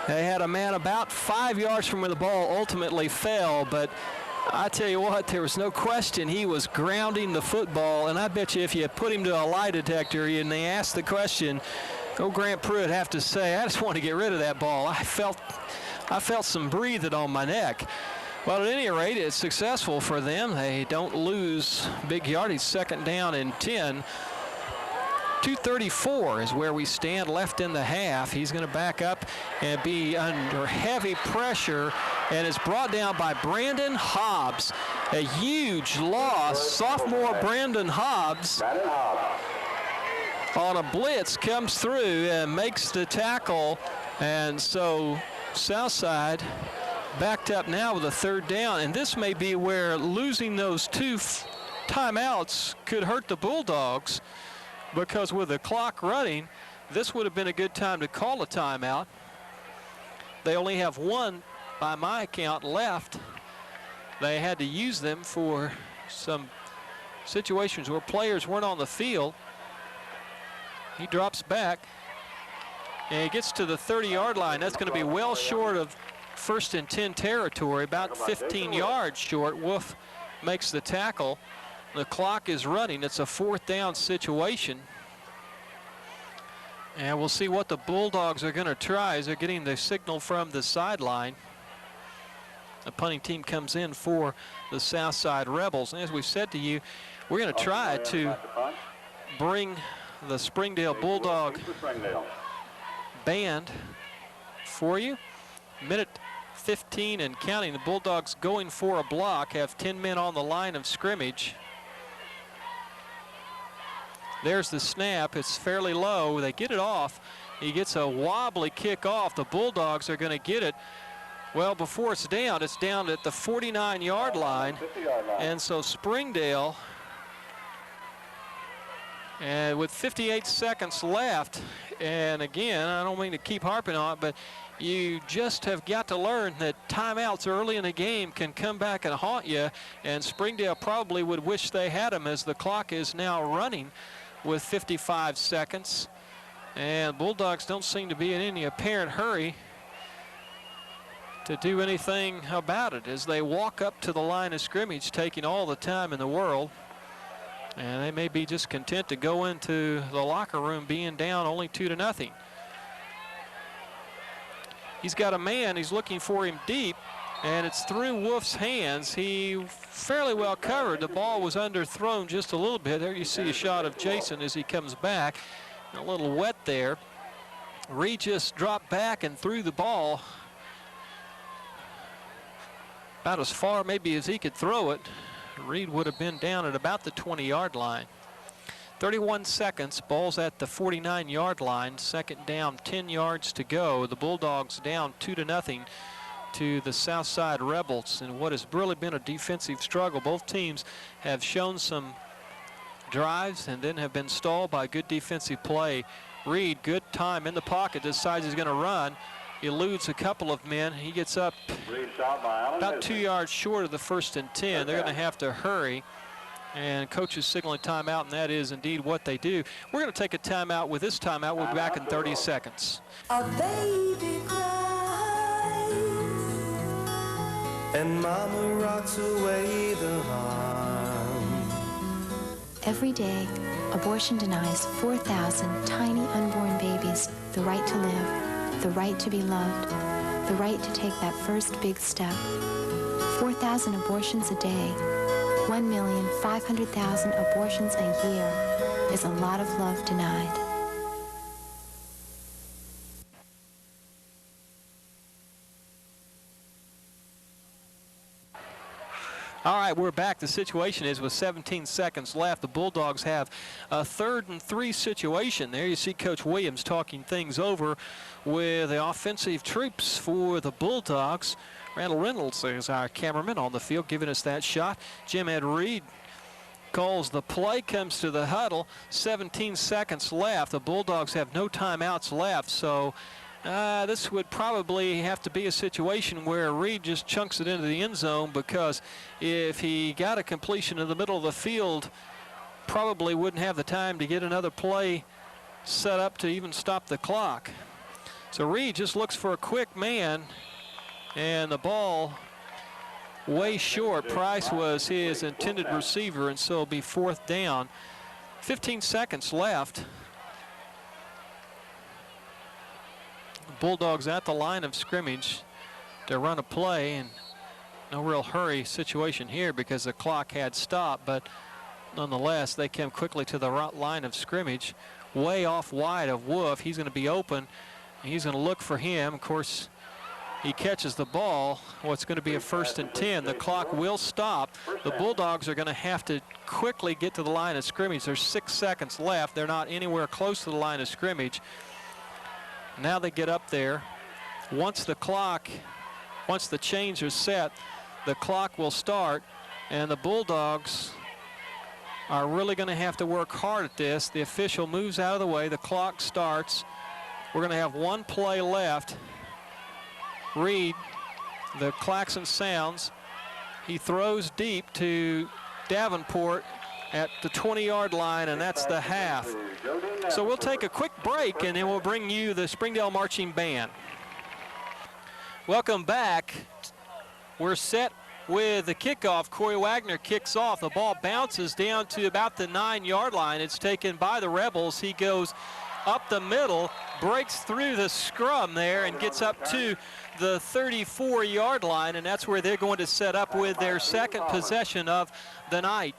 They had a man about 5 yards from where the ball ultimately fell, but I tell you what, there was no question he was grounding the football, and I bet you if you put him to a lie detector and they asked the question, Grant Pruitt have to say, I just want to get rid of that ball. I felt some breathing on my neck. Well, at any rate, it's successful for them. They don't lose big yardage. 2nd down and 10. 2:34 is where we stand left in the half. He's going to back up and be under heavy pressure, and it's brought down by Brandon Hobbs. A huge loss. Sophomore Brandon Hobbs on a blitz comes through and makes the tackle, and so Southside backed up now with a third down, and this may be where losing those two timeouts could hurt the Bulldogs, because with the clock running, this would have been a good time to call a timeout. They only have one, by my account, left. They had to use them for some situations where players weren't on the field. He drops back, and he gets to the 30-yard line. That's going to be well short of 1st and 10 territory, about 15 yards short. Wolf makes the tackle. The clock is running. It's a 4th down situation. And we'll see what the Bulldogs are going to try as they're getting the signal from the sideline. The punting team comes in for the Southside Rebels. And as we've said to you, we're going to try to bring the Springdale Bulldog band for you. Minute 15 and counting. The Bulldogs going for a block, have 10 men on the line of scrimmage. There's the snap. It's fairly low. They get it off. He gets a wobbly kick off. The Bulldogs are going to get it. Well, before it's down at the 49-yard line. And so Springdale, and with 58 seconds left, and again, I don't mean to keep harping on it, but you just have got to learn that timeouts early in the game can come back and haunt you, and Springdale probably would wish they had them, as the clock is now running with 55 seconds. And Bulldogs don't seem to be in any apparent hurry to do anything about it as they walk up to the line of scrimmage, taking all the time in the world. And they may be just content to go into the locker room being down only 2-0. He's got a man, he's looking for him deep, and it's through Wolf's hands. He fairly well covered. The ball was underthrown just a little bit. There you see a shot of Jason as he comes back. A little wet there. Reed just dropped back and threw the ball about as far maybe as he could throw it. Reed would have been down at about the 20-yard line. 31 seconds, ball's at the 49-yard line. Second down, 10 yards to go. The Bulldogs down 2-0 to the Southside Rebels in what has really been a defensive struggle. Both teams have shown some drives and then have been stalled by good defensive play. Reed, good time in the pocket, decides he's going to run. Eludes a couple of men. He gets up about 2 yards short of the 1st and 10. They're going to have to hurry. And coach is signaling timeout, and that is indeed what they do. We're going to take a timeout. With this timeout, we'll be back in 30 seconds. A baby cries, and mama rocks away the harm. Every day, abortion denies 4,000 tiny unborn babies the right to live, the right to be loved, the right to take that first big step. 4,000 abortions a day, 1,500,000 abortions a year is a lot of love denied. All right, we're back. The situation is with 17 seconds left, the Bulldogs have a 3rd and 3 situation. There you see Coach Williams talking things over with the offensive troops for the Bulldogs. Randall Reynolds is our cameraman on the field giving us that shot. Jim Ed Reed calls the play, comes to the huddle. 17 seconds left. The Bulldogs have no timeouts left, so this would probably have to be a situation where Reed just chunks it into the end zone, because if he got a completion in the middle of the field, probably wouldn't have the time to get another play set up to even stop the clock. So Reed just looks for a quick man, and the ball way short. Price was his intended receiver, and so it'll be 4th down. 15 seconds left. Bulldogs at the line of scrimmage to run a play, and no real hurry situation here because the clock had stopped, but nonetheless they came quickly to the line of scrimmage, way off wide of Wolf. He's going to be open. He's going to look for him. Of course, he catches the ball. Well, it's going to be a 1st and 10. The clock will stop. The Bulldogs are going to have to quickly get to the line of scrimmage. There's 6 seconds left. They're not anywhere close to the line of scrimmage. Now they get up there. Once the clock once the chains are set, the clock will start, and the Bulldogs are really going to have to work hard at this. The official moves out of the way. The clock starts. We're going to have one play left. Reed, the klaxon sounds. He throws deep to Davenport at the 20-yard line, and that's the half. So we'll take a quick break, and then we'll bring you the Springdale Marching Band. Welcome back. We're set with the kickoff. Corey Wagner kicks off. The ball bounces down to about the 9-yard line. It's taken by the Rebels. He goes up the middle, breaks through the scrum there, and gets up to the 34-yard line, and that's where they're going to set up with their second possession of the night.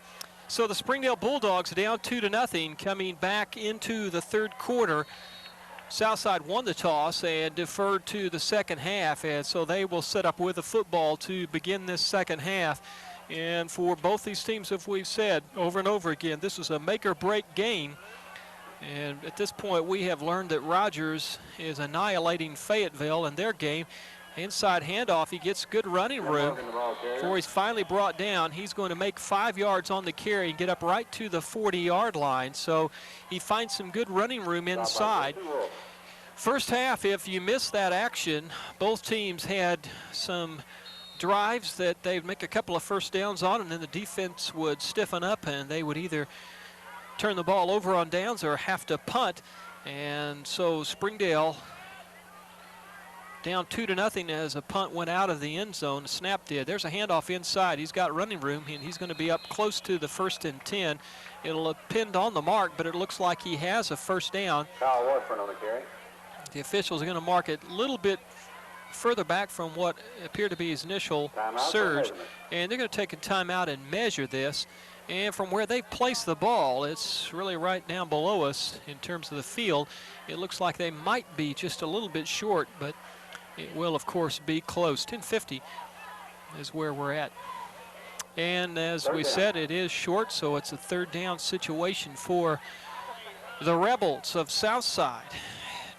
So the Springdale Bulldogs down 2-0 coming back into the third quarter. Southside won the toss and deferred to the second half, and so they will set up with the football to begin this second half. And for both these teams, as we've said over and over again, this is a make-or-break game. And at this point, we have learned that Rogers is annihilating Fayetteville in their game. Inside handoff, he gets good running room before he's finally brought down. He's going to make 5 yards on the carry and get up right to the 40-yard line. So he finds some good running room inside. First half, if you missed that action, both teams had some drives that they'd make a couple of first downs on, and then the defense would stiffen up and they would either turn the ball over on downs or have to punt. And so Springdale down 2-0 as a punt went out of the end zone. The snap did. There's a handoff inside. He's got running room, and he's going to be up close to the 1st and 10. It'll depend on the mark, but it looks like he has a first down. Kyle Warford on the carry. The officials are going to mark it a little bit further back from what appeared to be his initial surge, and they're going to take a timeout and measure this. And from where they place the ball, it's really right down below us in terms of the field. It looks like they might be just a little bit short, but it will, of course, be close. 10:50 is where we're at. And as we said, it is short, so it's a third down situation for the Rebels of Southside,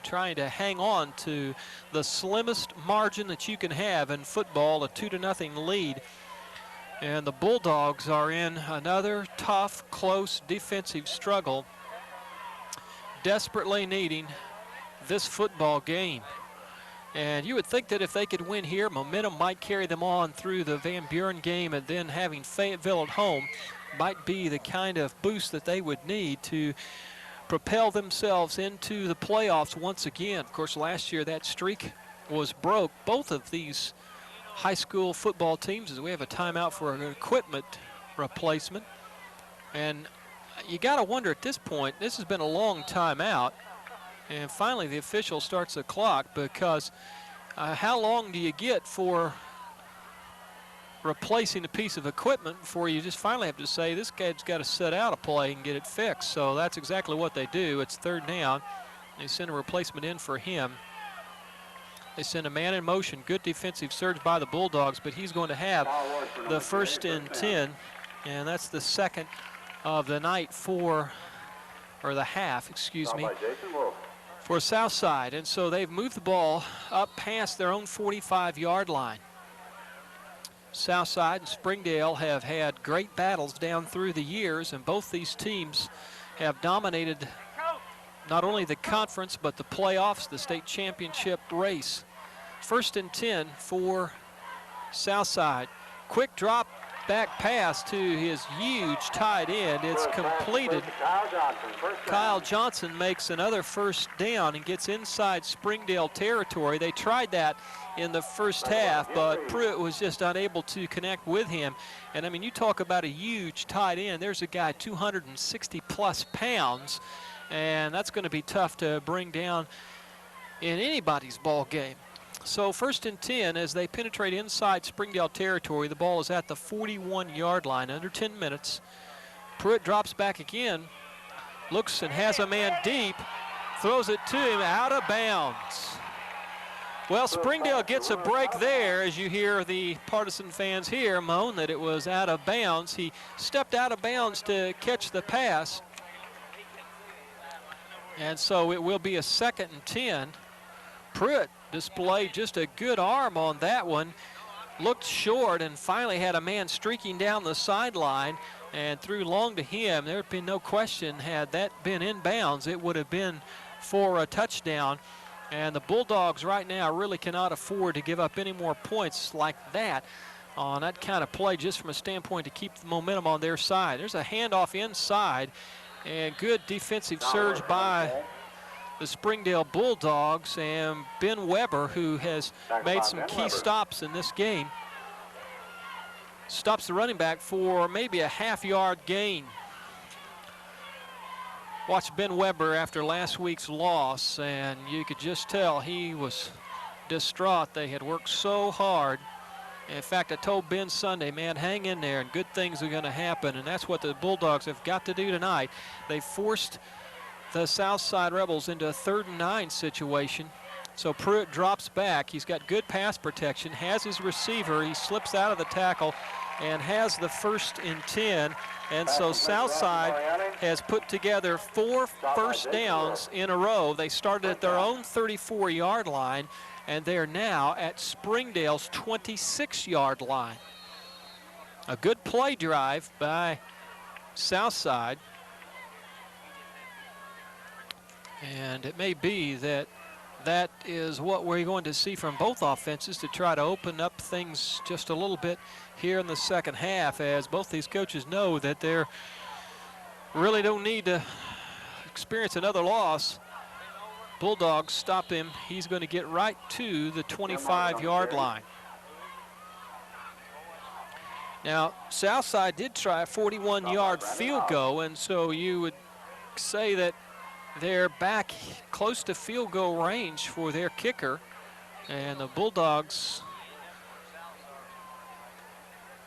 trying to hang on to the slimmest margin that you can have in football, a 2-0 lead. And the Bulldogs are in another tough, close defensive struggle, desperately needing this football game. And you would think that if they could win here, momentum might carry them on through the Van Buren game, and then having Fayetteville at home might be the kind of boost that they would need to propel themselves into the playoffs once again. Of course, last year that streak was broke. Both of these high school football teams, as we have a timeout for an equipment replacement. And you got to wonder at this point, this has been a long timeout. And finally, the official starts the clock, because how long do you get for replacing a piece of equipment before you just finally have to say, this guy's got to set out a play and get it fixed? So that's exactly what they do. It's third down. They send a replacement in for him. They send a man in motion. Good defensive surge by the Bulldogs, but he's going to have the 1st and 10, and that's the second of the night for, or the half, excuse me, for Southside. And so they've moved the ball up past their own 45-yard line. Southside and Springdale have had great battles down through the years, and both these teams have dominated not only the conference but the playoffs, the state championship race. 1st and 10 for Southside. Quick drop back pass to his huge tight end. It's completed. Kyle Johnson makes another first down and gets inside Springdale territory. They tried that in the first half, but Pruitt was just unable to connect with him. And I mean, you talk about a huge tight end. There's a guy 260 plus pounds, and that's going to be tough to bring down in anybody's ball game. So 1st and 10 as they penetrate inside Springdale territory. The ball is at the 41-yard line, under 10 minutes. Pruitt drops back again, looks and has a man deep, throws it to him out of bounds. Well, Springdale gets a break there, as you hear the partisan fans here moan that it was out of bounds. He stepped out of bounds to catch the pass. And so it will be a 2nd and 10. Pruitt displayed just a good arm on that one. Looked short and finally had a man streaking down the sideline and threw long to him. There would be no question, had that been inbounds, it would have been for a touchdown. And the Bulldogs right now really cannot afford to give up any more points like that on that kind of play, just from a standpoint to keep the momentum on their side. There's a handoff inside, and good defensive surge by the Springdale Bulldogs, and Ben Weber, who has made some key stops in this game, stops the running back for maybe a half-yard gain. Watch Ben Weber after last week's loss, and you could just tell he was distraught. They had worked so hard. In fact, I told Ben Sunday, man, hang in there and good things are going to happen, and that's what the Bulldogs have got to do tonight. They forced the Southside Rebels into a 3rd and 9 situation. So Pruitt drops back. He's got good pass protection, has his receiver. He slips out of the tackle and has the 1st and 10. And so Southside has put together 4 first downs in a row. They started at their own 34-yard line, and they're now at Springdale's 26-yard line. A good play drive by Southside. And it may be that that is what we're going to see from both offenses to try to open up things just a little bit here in the second half, as both these coaches know that they really don't need to experience another loss. Bulldogs stop him. He's going to get right to the 25-yard line. Now, Southside did try a 41-yard field goal, and so you would say that they're back close to field goal range for their kicker. And the Bulldogs,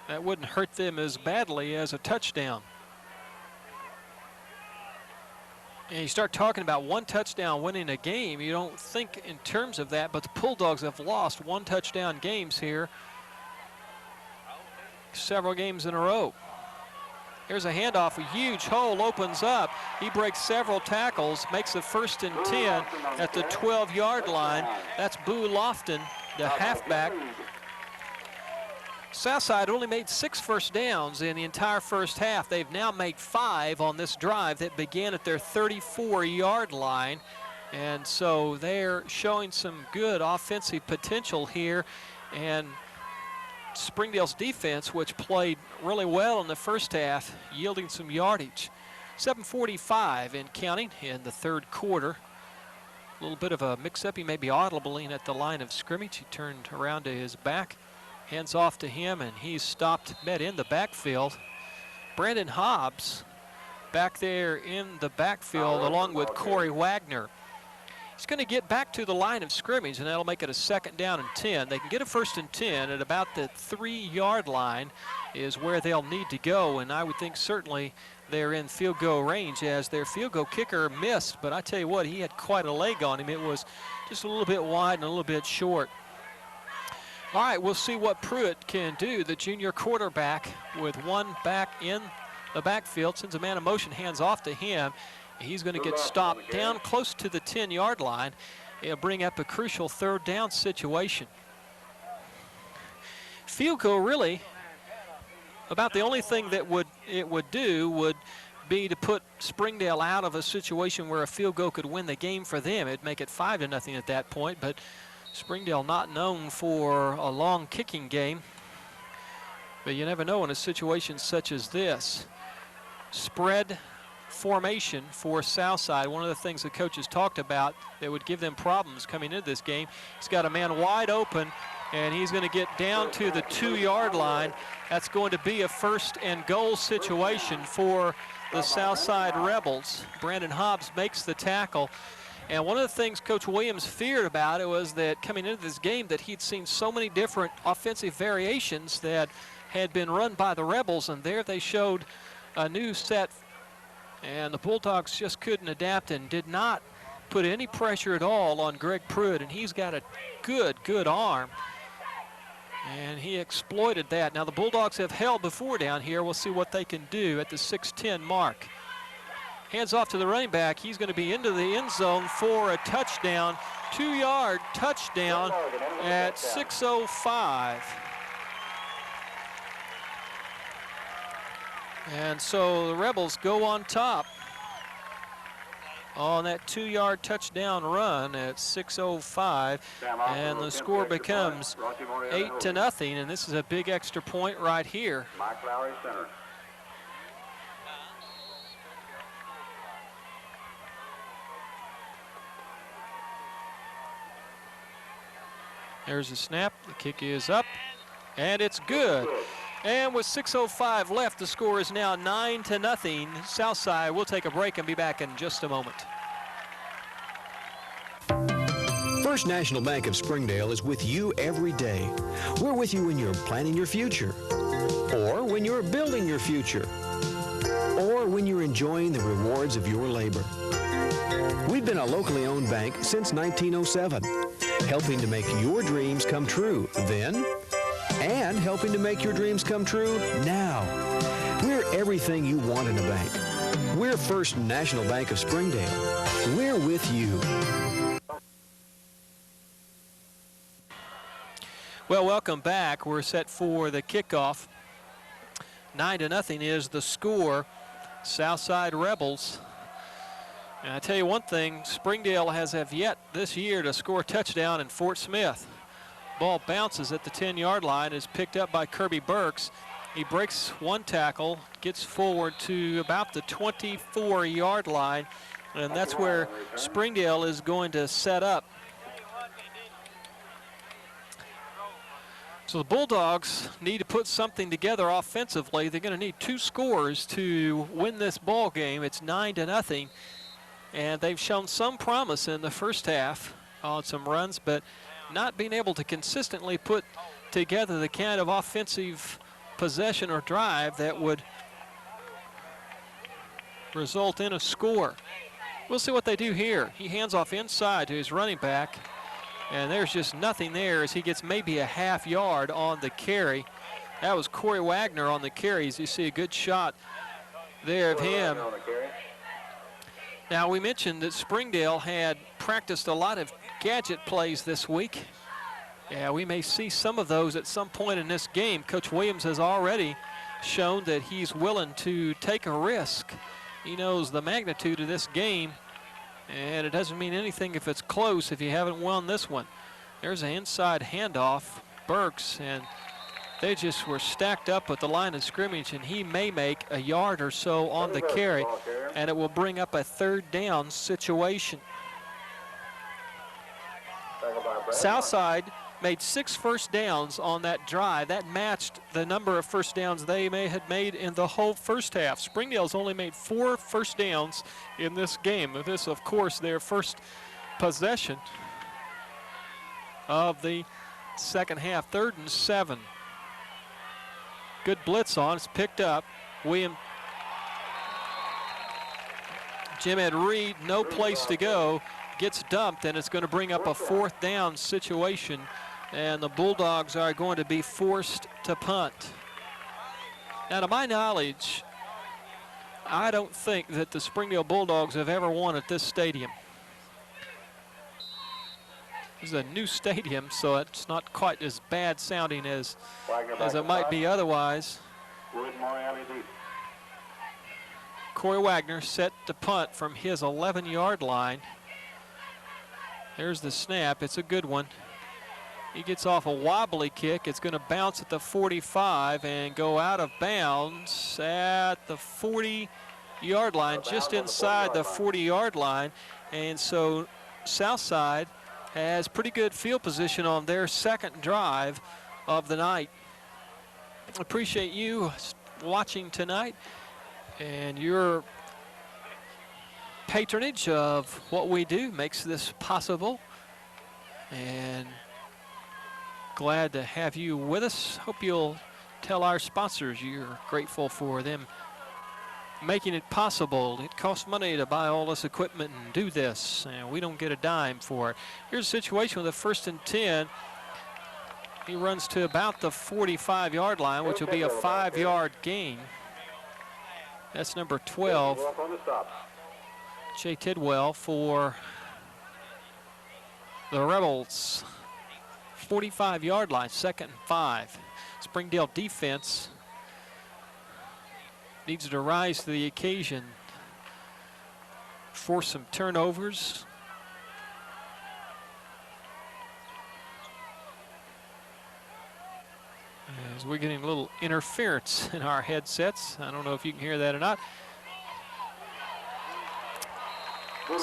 that wouldn't hurt them as badly as a touchdown. And you start talking about one touchdown winning a game, you don't think in terms of that, but the Bulldogs have lost 1 touchdown games here, several games in a row. Here's a handoff, a huge hole opens up. He breaks several tackles, makes the 1st and 10 at the 12-yard line. That's Boo Lofton, the halfback. Southside only made 6 first downs in the entire first half. They've now made 5 on this drive that began at their 34-yard line. And so they're showing some good offensive potential here. And Springdale's defense, which played really well in the first half, yielding some yardage. 7:45 and counting in the 3rd quarter. A little bit of a mix-up. He may be audibling at the line of scrimmage. He turned around to his back. Hands off to him, and he's stopped, met in the backfield. Brandon Hobbs back there in the backfield along with Corey Wagner. He's going to get back to the line of scrimmage, and that'll make it a 2nd down and 10. They can get a 1st and 10 at about the 3-yard line is where they'll need to go, and I would think certainly they're in field goal range, as their field goal kicker missed, but I tell you what, he had quite a leg on him. It was just a little bit wide and a little bit short. All right, we'll see what Pruitt can do. The junior quarterback with one back in the backfield, sends a man in motion, hands off to him. He's going to get stopped down close to the 10-yard line. It'll bring up a crucial 3rd down situation. Field goal, really, about the only thing that it would do would be to put Springdale out of a situation where a field goal could win the game for them. It'd make it 5-0 at that point, but Springdale not known for a long kicking game. But you never know in a situation such as this. Spread formation for Southside. One of the things the coaches talked about that would give them problems coming into this game. He's got a man wide open, and he's going to get down to the 2-yard line. That's going to be a 1st and goal situation for the Southside Rebels. Brandon Hobbs makes the tackle. And one of the things Coach Williams feared about it was that coming into this game that he'd seen so many different offensive variations that had been run by the Rebels, and there they showed a new set, and the Bulldogs just couldn't adapt and did not put any pressure at all on Greg Pruitt, and he's got a good arm, and he exploited that. Now the Bulldogs have held before down here. We'll see what they can do at the 6:10 mark. Hands off to the running back. He's going to be into the end zone for a touchdown, 2-yard touchdown at 6:05. And so the Rebels go on top on that 2-yard touchdown run at 6:05, and the score becomes 8-0, and this is a big extra point right here. Mike Lowry, center. There's a snap, the kick is up, and it's good. And with 6:05 left, the score is now 9-0. Southside. We'll take a break and be back in just a moment. First National Bank of Springdale is with you every day. We're with you when you're planning your future, or when you're building your future, or when you're enjoying the rewards of your labor. We've been a locally owned bank since 1907, helping to make your dreams come true then, and helping to make your dreams come true now. We're everything you want in a bank. We're First National Bank of Springdale. We're with you. Well, welcome back. We're set for the kickoff. 9-0 is the score. Southside Rebels. And I tell you one thing, Springdale has yet this year to score a touchdown in Fort Smith. Ball bounces at the 10-yard line, is picked up by Kirby Burks. He breaks one tackle, gets forward to about the 24-yard line, and that's where Springdale is going to set up. So the Bulldogs need to put something together offensively. They're going to need 2 scores to win this ball game. It's 9-0, and they've shown some promise in the first half on some runs, but not being able to consistently put together the kind of offensive possession or drive that would result in a score. We'll see what they do here. He hands off inside to his running back, and there's just nothing there as he gets maybe a half yard on the carry. That was Corey Wagner on the carries. You see a good shot there of him. Now, we mentioned that Springdale had practiced a lot of gadget plays this week. Yeah, we may see some of those at some point in this game. Coach Williams has already shown that he's willing to take a risk. He knows the magnitude of this game, and it doesn't mean anything if it's close if you haven't won this one. There's an inside handoff, Burks, and they just were stacked up at the line of scrimmage, and he may make a yard or so on the carry, and it will bring up a 3rd down situation. Southside made 6 first downs on that drive. That matched the number of first downs they had made in the whole first half. Springdale's only made 4 first downs in this game. This, of course, their first possession of the second half. 3rd and 7. Good blitz on. It's picked up. Jim Ed Reed, no place to go. Gets dumped, and it's going to bring up a 4th down situation, and the Bulldogs are going to be forced to punt. Now, to my knowledge, I don't think that the Springdale Bulldogs have ever won at this stadium. This is a new stadium, so it's not quite as bad sounding as it might be otherwise. Corey Wagner set to punt from his 11-yard line. There's the snap. It's a good one. He gets off a wobbly kick. It's going to bounce at the 45 and go out of bounds at the 40-yard line, just inside the 40-yard line. And so Southside has pretty good field position on their second drive of the night. Appreciate you watching tonight and your patronage of what we do makes this possible, and glad to have you with us. Hope you'll tell our sponsors you're grateful for them making it possible. It costs money to buy all this equipment and do this, and we don't get a dime for it. Here's a situation with a 1st and 10. He runs to about the 45-yard line, which will be a 5-yard gain. That's number 12. Jay Tidwell for the Rebels. 45-yard line, 2nd and 5. Springdale defense needs to rise to the occasion. Force some turnovers. As we're getting a little interference in our headsets. I don't know if you can hear that or not.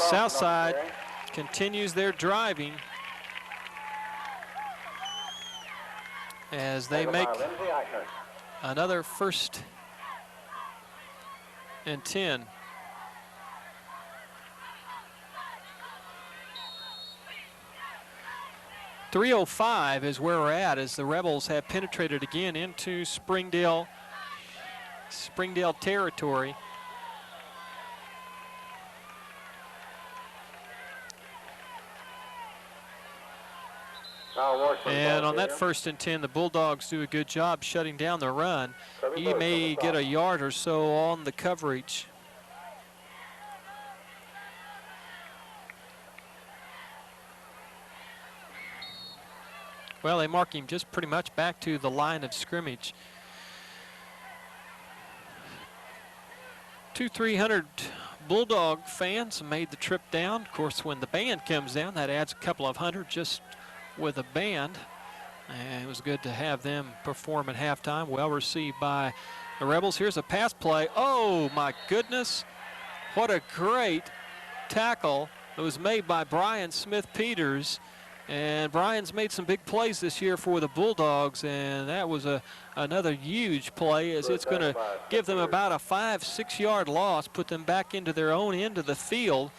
Southside continues their driving as they make another 1st and 10. .305 is where we're at as the Rebels have penetrated again into Springdale territory. And on that 1st and 10, the Bulldogs do a good job shutting down the run. You may get a yard or so on the coverage. Well, they mark him just pretty much back to the line of scrimmage. 200-300 Bulldog fans made the trip down. Of course, when the band comes down, that adds a couple of hundred just with a band. And it was good to have them perform at halftime. Well received by the Rebels. Here's a pass play. Oh, my goodness. What a great tackle that was made by Brian Smith-Peters. And Brian's made some big plays this year for the Bulldogs, and that was another huge play as it's going to give them about a 5-6 yard loss, put them back into their own end of the field.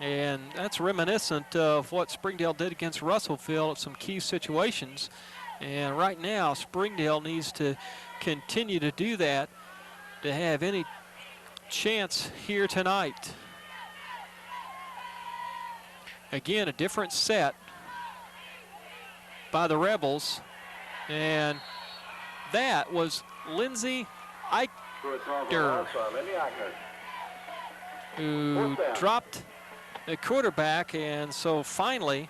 And that's reminiscent of what Springdale did against Russellville at some key situations. And right now, Springdale needs to continue to do that to have any chance here tonight. Again, a different set by the Rebels, and that was Lindsey Eicher, who dropped the quarterback. And so finally,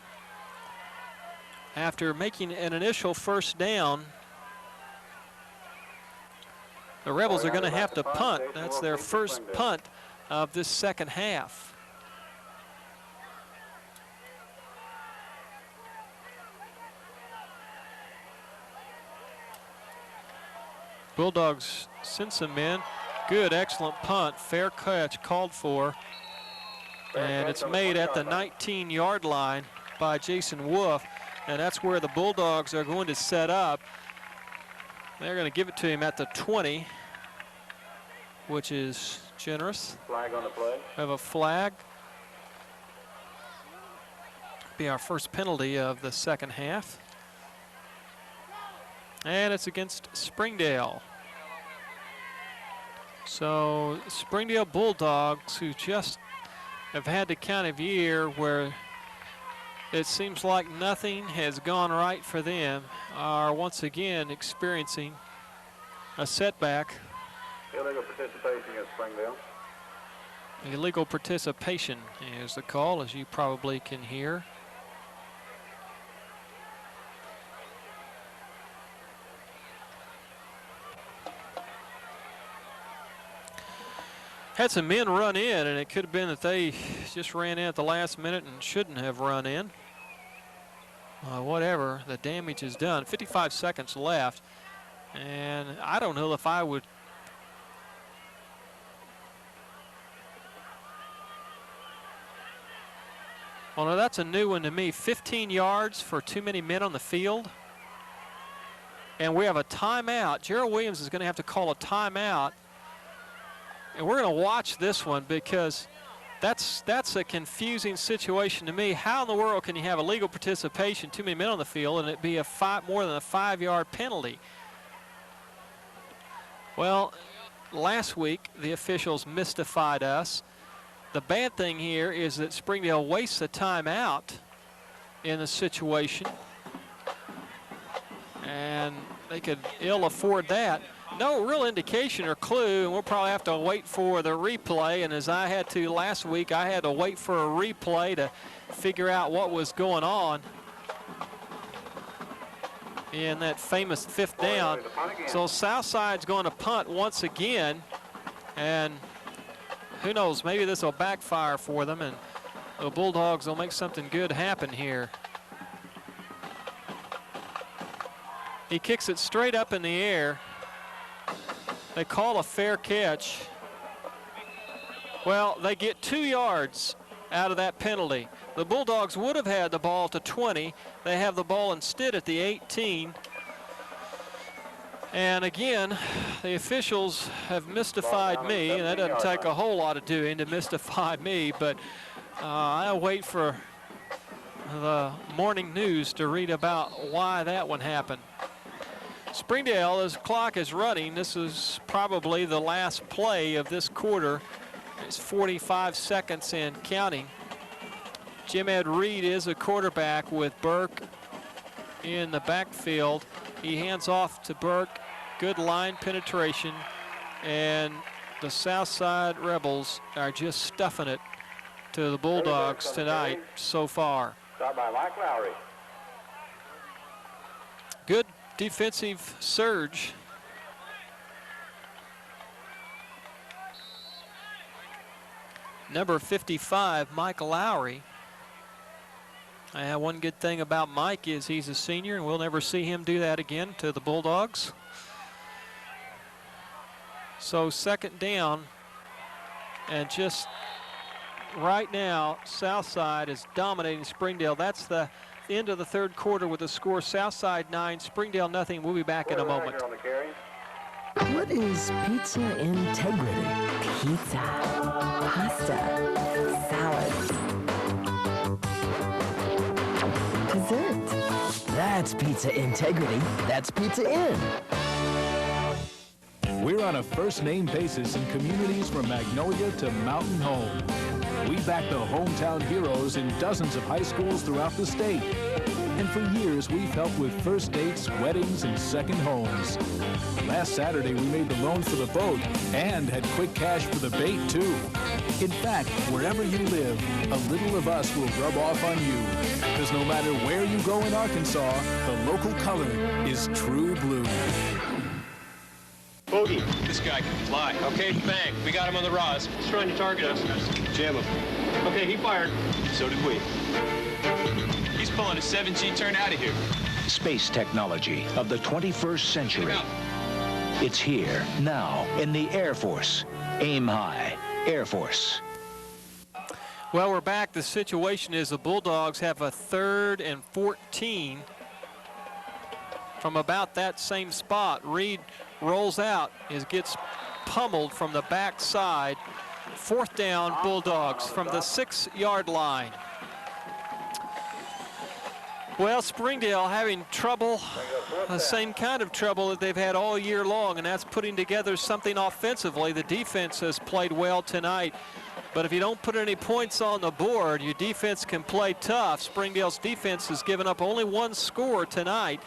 after making an initial 1st down, the Rebels are going to have to punt. That's their 1st punt of this 2nd half. Bulldogs send some in. Good, excellent punt. Fair catch called for. And it's made at the 19-yard line by Jason Wolf. And that's where the Bulldogs are going to set up. They're going to give it to him at the 20, which is generous. Flag on the play. We have a flag. Be our first penalty of the 2nd half. And it's against Springdale. So Springdale Bulldogs, who just have had the kind of year where it seems like nothing has gone right for them, are once again experiencing a setback. Illegal participation against Springdale. Illegal participation is the call, as you probably can hear. Had some men run in, and it could have been that they just ran in at the last minute and shouldn't have run in. Whatever, the damage is done. 55 seconds left, and I don't know if I would. Well, no, that's a new one to me. 15 yards for too many men on the field. And we have a timeout. Gerald Williams is going to have to call a timeout. And we're going to watch this one because that's a confusing situation to me. How in the world can you have illegal participation, too many men on the field, and it be more than a 5-yard penalty? Well, last week the officials mystified us. The bad thing here is that Springdale wastes a timeout in the situation, and they could ill afford that. no real indication or clue, and we'll probably have to wait for the replay. And as I had to last week, I had to wait for a replay to figure out what was going on in that famous 5th down. So Southside's going to punt once again, and who knows, maybe this will backfire for them, and the Bulldogs will make something good happen here. He kicks it straight up in the air. They call a fair catch. Well, they get 2 yards out of that penalty. The Bulldogs would have had the ball to 20. They have the ball instead at the 18. And again, the officials have mystified me, and that doesn't take a whole lot of doing to mystify me, but I'll wait for the morning news to read about why that one happened. Springdale, as clock is running, this is probably the last play of this quarter. It's 45 seconds and counting. Jim Ed Reed is a quarterback with Burke in the backfield. He hands off to Burke. Good line penetration. And the Southside Rebels are just stuffing it to the Bulldogs tonight so far. Start by Mike Lowry. Good defensive surge. Number 55, Mike Lowry. One good thing about Mike is he's a senior, and we'll never see him do that again to the Bulldogs. So 2nd down, and just right now, Southside is dominating Springdale. That's the end of the 3rd quarter with the score Southside 9, Springdale nothing. We'll be back in a moment. What is pizza integrity? Pizza, pasta, salad, dessert. That's pizza integrity. That's Pizza Inn. We're on a first-name basis in communities from Magnolia to Mountain Home. We back the hometown heroes in dozens of high schools throughout the state. And for years, we've helped with first dates, weddings, and second homes. Last Saturday, we made the loan for the boat and had quick cash for the bait, too. In fact, wherever you live, a little of us will rub off on you. Because no matter where you go in Arkansas, the local color is true blue. Bogey, this guy can fly. Okay, bang. We got him on the Roz. He's trying to target us. Jam him. Okay, he fired. So did we. He's pulling a 7G turn out of here. Space technology of the 21st century. It's here, now, in the Air Force. Aim high. Air Force. Well, we're back. The situation is the Bulldogs have a 3rd and 14 from about that same spot. Reed rolls out, gets pummeled from the backside. 4th down, Bulldogs from the 6-yard line. Well, Springdale having trouble, the same kind of trouble that they've had all year long, and that's putting together something offensively. The defense has played well tonight, but if you don't put any points on the board, your defense can play tough. Springdale's defense has given up only 1 score tonight.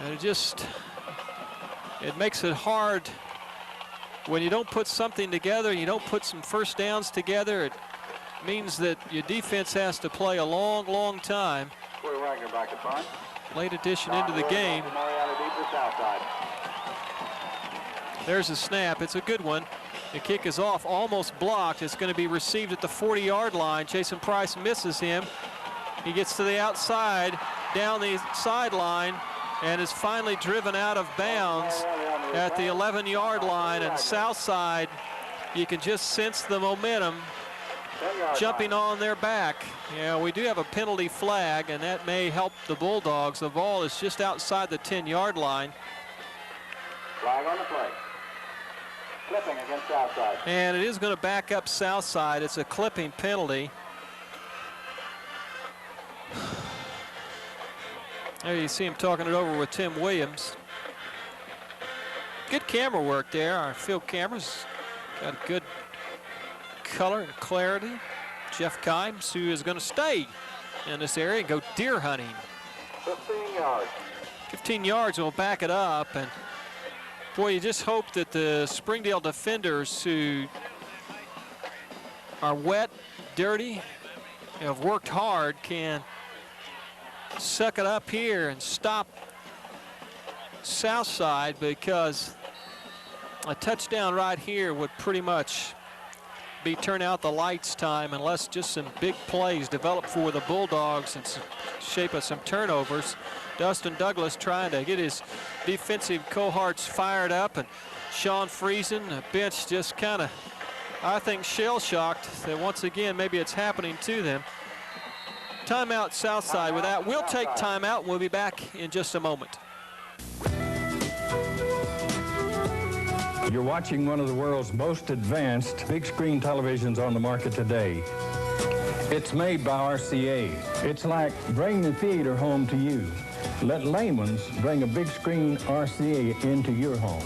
And it makes it hard when you don't put something together, you don't put some first downs together. It means that your defense has to play a long, long time. Late addition into the game. There's a snap. It's a good one. The kick is off, almost blocked. It's going to be received at the 40-yard line. Jason Price misses him. He gets to the outside, down the sideline, and is finally driven out of bounds at the 11-yard line. And Southside, you can just sense the momentum jumping on their back. Yeah, we do have a penalty flag, and that may help the Bulldogs. The ball is just outside the 10-yard line. Flag on the play. Clipping against Southside. And it is going to back up Southside. It's a clipping penalty. There you see him talking it over with Tim Williams. Good camera work there. Our field cameras got a good color and clarity. Jeff Kimes, who is going to stay in this area and go deer hunting. 15 yards. 15 yards will back it up, and Boy, you just hope that the Springdale defenders, who are wet, dirty, have worked hard, can suck it up here and stop Southside, because a touchdown right here would pretty much be turn out the lights time, unless just some big plays develop for the Bulldogs in shape of some turnovers. Dustin Douglas trying to get his defensive cohorts fired up, and Sean Friesen, the bench, just kind of, I think, shell-shocked that once again maybe it's happening to them. Timeout Southside. With that, we'll take timeout. We'll be back in just a moment. You're watching one of the world's most advanced big screen televisions on the market today. It's made by RCA. It's like bringing the theater home to you. Let Layman's bring a big screen RCA into your home.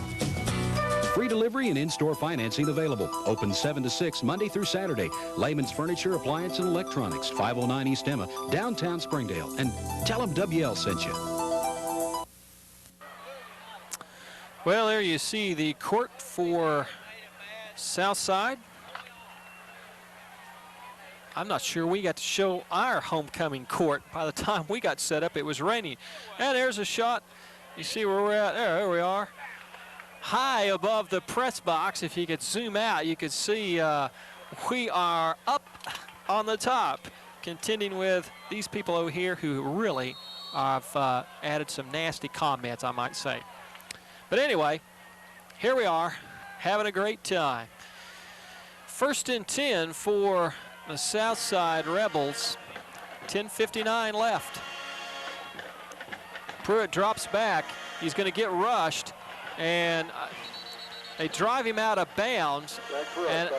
Free delivery and in-store financing available. Open 7 to 6 Monday through Saturday. Layman's Furniture, Appliance, and Electronics, 509 East Emma, downtown Springdale. And tell them WL sent you. Well, there you see the court for Southside. I'm not sure we got to show our homecoming court. By the time we got set up, it was raining. And there's a shot. You see where we're at? There we are. High above the press box. If you could zoom out, you could see we are up on the top, contending with these people over here who really have added some nasty comments, I might say. But anyway, here we are, having a great time. 1st and 10 for the Southside Rebels. 10:59 left. Pruitt drops back. He's going to get rushed, and they drive him out of bounds. And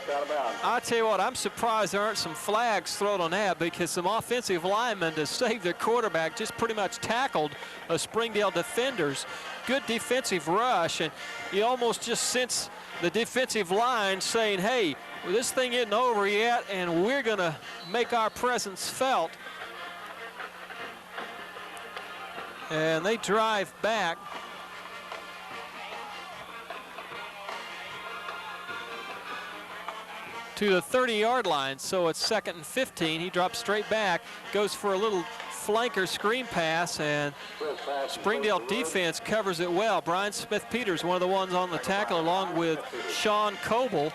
I tell you what, I'm surprised there aren't some flags thrown on that, because some offensive linemen, to save their quarterback, just pretty much tackled a Springdale defenders. Good defensive rush, and you almost just sense the defensive line saying, hey, well, this thing isn't over yet, and we're going to make our presence felt. And they drive back. To the 30-yard line, so it's 2nd and 15. He drops straight back, goes for a little flanker screen pass, and Springdale defense covers it well. Brian Smith-Peters, one of the ones on the tackle, along with Sean Coble.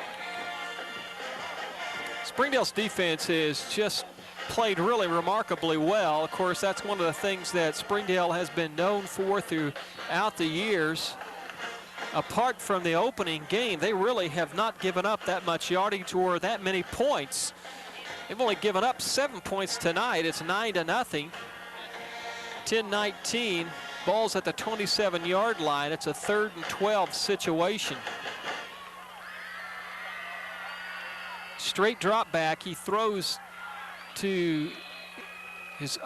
Springdale's defense has just played really remarkably well. Of course, that's one of the things that Springdale has been known for throughout the years. Apart from the opening game, they really have not given up that much yardage or that many points. They've only given up 7 points tonight. It's 9-0. 10-19. Ball's at the 27-yard line. It's a 3rd and 12 situation. Straight drop back. He throws to his,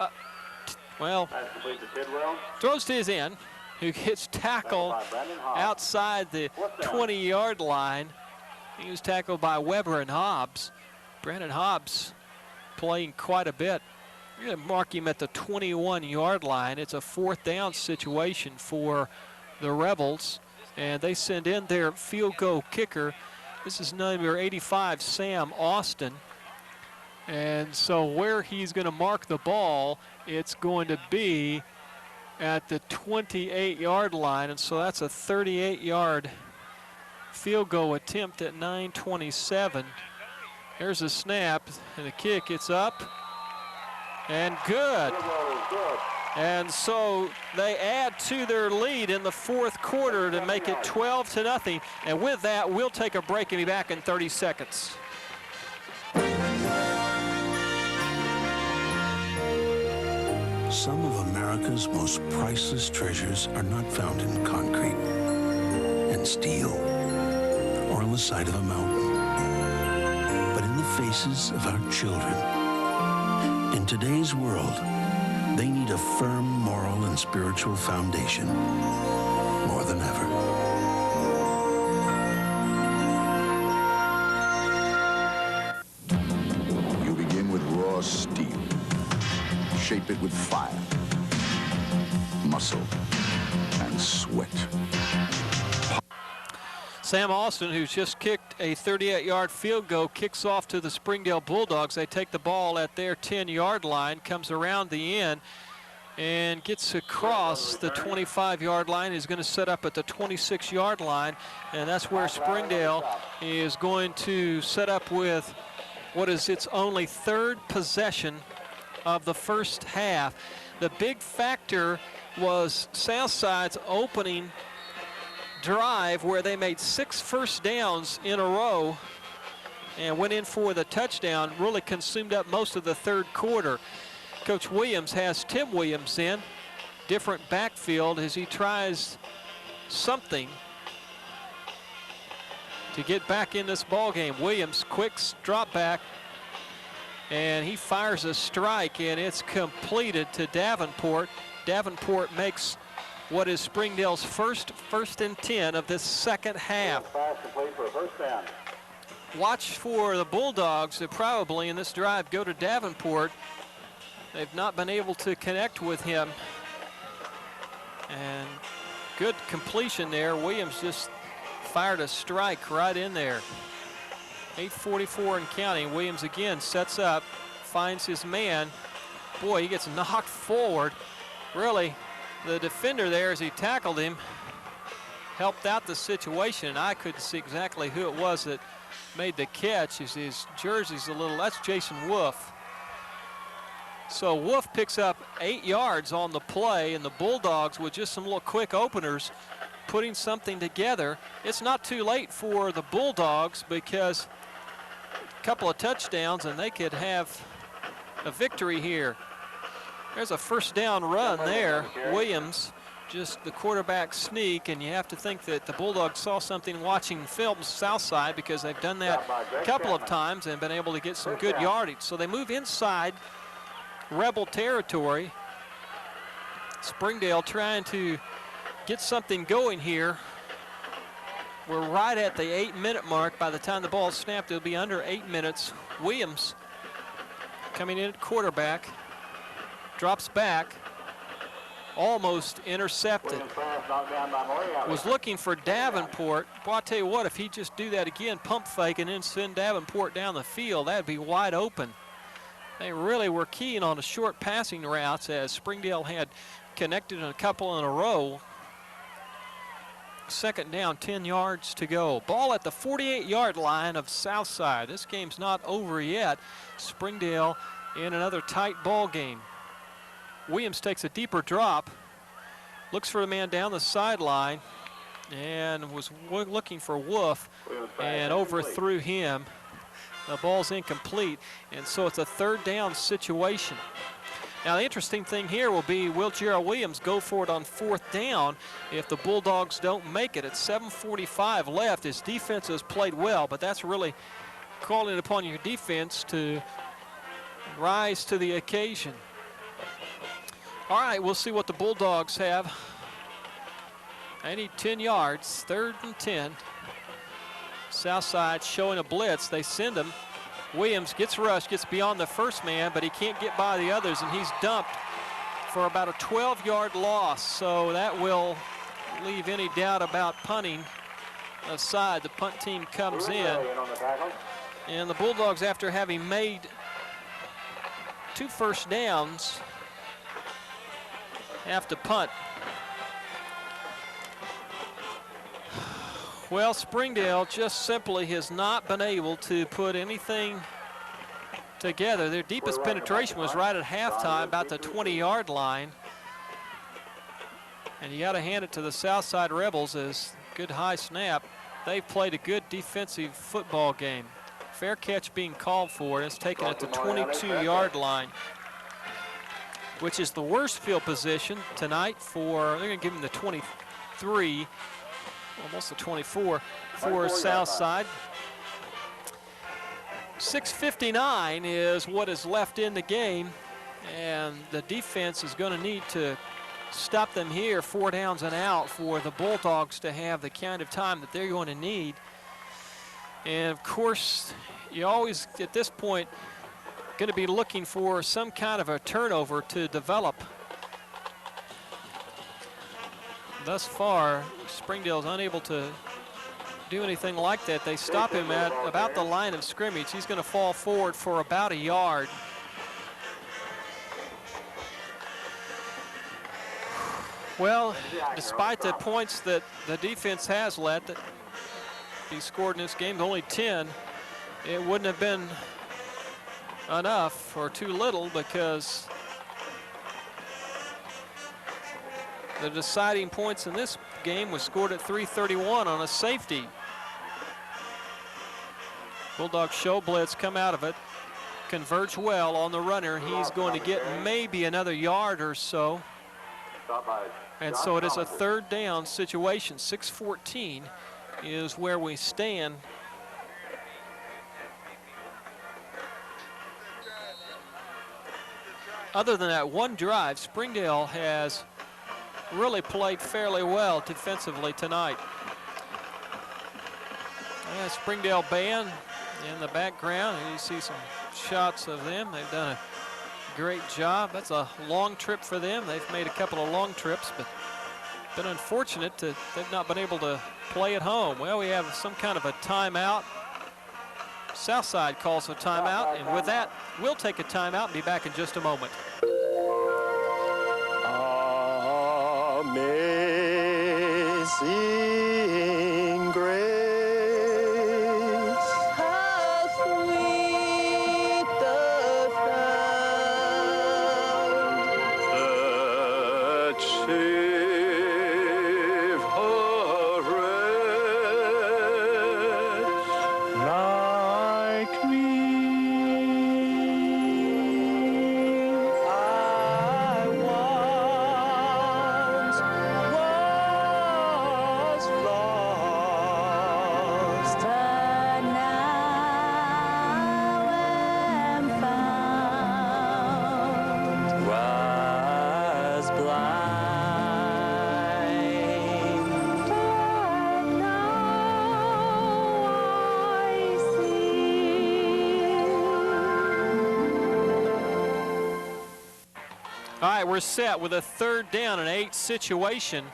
throws to his end, who gets tackled outside the 20-yard line. He was tackled by Weber and Hobbs. Brandon Hobbs playing quite a bit. You're going to mark him at the 21-yard line. It's a 4th down situation for the Rebels, and they send in their field goal kicker. This is number 85, Sam Austin. And so where he's going to mark the ball, it's going to be at the 28-yard line, and so that's a 38-yard field goal attempt at 9:27. Here's a snap, and the kick, it's up, and good. And so they add to their lead in the 4th quarter to make it 12-0. And with that, we'll take a break and be back in 30 seconds. Some of America's most priceless treasures are not found in concrete and steel or on the side of a mountain, but in the faces of our children. In today's world, they need a firm moral and spiritual foundation more than ever. You begin with raw steel. Shape it with fire, muscle, and sweat. Sam Austin, who's just kicked a 38-yard field goal, kicks off to the Springdale Bulldogs. They take the ball at their 10-yard line, comes around the end, and gets across the 25-yard line. Is going to set up at the 26-yard line, and that's where Springdale is going to set up with what is its only third possession of the first half. The big factor was Southside's opening drive, where they made 6 first downs in a row and went in for the touchdown, really consumed up most of the third quarter. Coach Williams has Tim Williams in, different backfield as he tries something to get back in this ball game. Williams, quick drop back, and he fires a strike, and it's completed to Davenport. Davenport makes what is Springdale's first and 10 of this second half. Watch for the Bulldogs to probably in this drive go to Davenport. They've not been able to connect with him. And good completion there. Williams just fired a strike right in there. 8:44 and counting. Williams again sets up, finds his man. Boy, he gets knocked forward. Really, the defender there, as he tackled him, helped out the situation. I couldn't see exactly who it was that made the catch. His jersey's a little, that's Jason Wolf. So Wolf picks up 8 yards on the play, and the Bulldogs, with just some little quick openers, putting something together. It's not too late for the Bulldogs, because a couple of touchdowns and they could have a victory here. There's a first down run there. Williams, just the quarterback sneak, and you have to think that the Bulldogs saw something watching film Southside, because they've done that a couple of times and been able to get some good yardage. So they move inside Rebel territory. Springdale trying to get something going here. We're right at the 8-minute mark. By the time the ball is snapped, it'll be under 8 minutes. Williams coming in at quarterback. Drops back, almost intercepted. Was looking for Davenport. Well, I'll tell you what, if he just do that again, pump fake, and then send Davenport down the field, that'd be wide open. They really were keen on the short passing routes, as Springdale had connected in a couple in a row. Second down, 10 yards to go. Ball at the 48-yard line of Southside. This game's not over yet. Springdale in another tight ball game. Williams takes a deeper drop, looks for the man down the sideline, and was looking for Wolf, and overthrew him. The ball's incomplete, and so it's a third down situation. Now, the interesting thing here will be, will Gerald Williams go for it on fourth down if the Bulldogs don't make it? At 7:45 left. His defense has played well, but that's really calling upon your defense to rise to the occasion. All right, we'll see what the Bulldogs have. They need 10 yards, 3rd and 10. Southside showing a blitz. They send him. Williams gets rushed, gets beyond the first man, but he can't get by the others, and he's dumped for about a 12-yard loss. So that will leave any doubt about punting aside. The punt team comes in. And the Bulldogs, after having made 2 first downs, have to punt. Well, Springdale just simply has not been able to put anything together. Their deepest penetration was right at halftime, about the 20-yard line. And you got to hand it to the Southside Rebels, as good high snap. They've played a good defensive football game. Fair catch being called for, and it's taken at the 22-yard line, which is the worst field position tonight for, they're going to give him the 23, almost the 24 for Southside. 6:59 is what is left in the game, and the defense is going to need to stop them here, 4 downs and out, for the Bulldogs to have the kind of time that they're going to need. And of course, you always, at this point, going to be looking for some kind of a turnover to develop. Thus far, Springdale's unable to do anything like that. They stop him at about the line of scrimmage. He's going to fall forward for about a yard. Well, despite the points that the defense has let that he scored in this game, only 10, it wouldn't have been enough or too little, because the deciding points in this game was scored at 3:31 on a safety. Bulldog show blitz, come out of it, converge well on the runner. He's going to get maybe another yard or so. And so it is a 3rd down situation. 6:14 is where we stand. Other than that one drive, Springdale has really played fairly well defensively tonight. Yeah, Springdale band in the background. You see some shots of them. They've done a great job. That's a long trip for them. They've made a couple of long trips, but been unfortunate that they've not been able to play at home. Well, we have some kind of a timeout. Southside calls a timeout, and with that, we'll take a timeout and be back in just a moment. Amazing grace, how sweet the sound that saved a wretch like me. I once was lost, but now am found. Was blind, but now I see. All right, we're set with a 3rd down and 8 situation.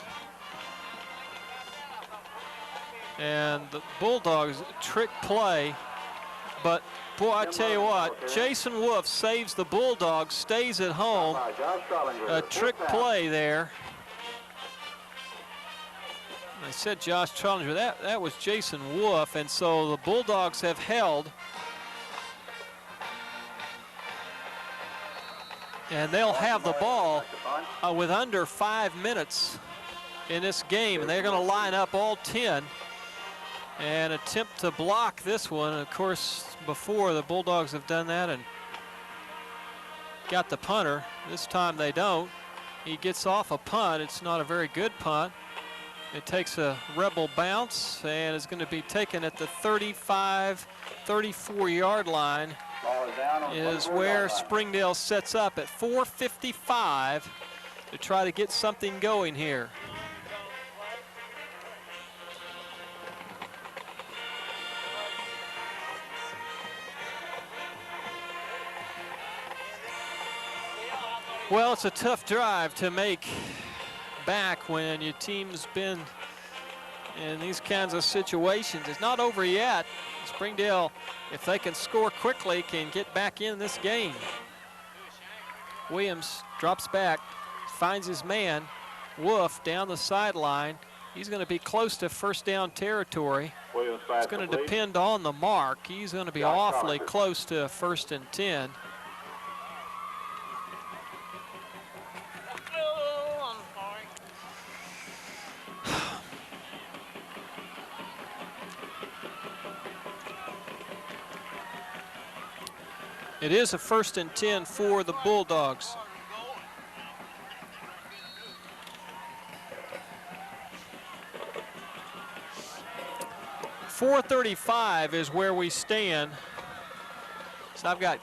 And the Bulldogs trick play, but boy, I tell you what, Jason Wolf saves the Bulldogs, stays at home. A trick play there. I said Josh Trollinger, that was Jason Wolf, and so the Bulldogs have held. And they'll have the ball with under 5 minutes in this game, and they're going to line up all 10 and attempt to block this one. Of course, before the Bulldogs have done that and got the punter. This time they don't. He gets off a punt. It's not a very good punt. It takes a rebel bounce and is going to be taken at the 35, 34-yard line. Is where Springdale sets up at 4:55 to try to get something going here. Well, it's a tough drive to make back when your team's been in these kinds of situations. It's not over yet. Springdale, if they can score quickly, can get back in this game. Williams drops back, finds his man, Wolf, down the sideline. He's going to be close to 1st down territory. It's going to depend on the mark. He's going to be awfully close to 1st and 10. It is a 1st and 10 for the Bulldogs. .435 is where we stand. So I've got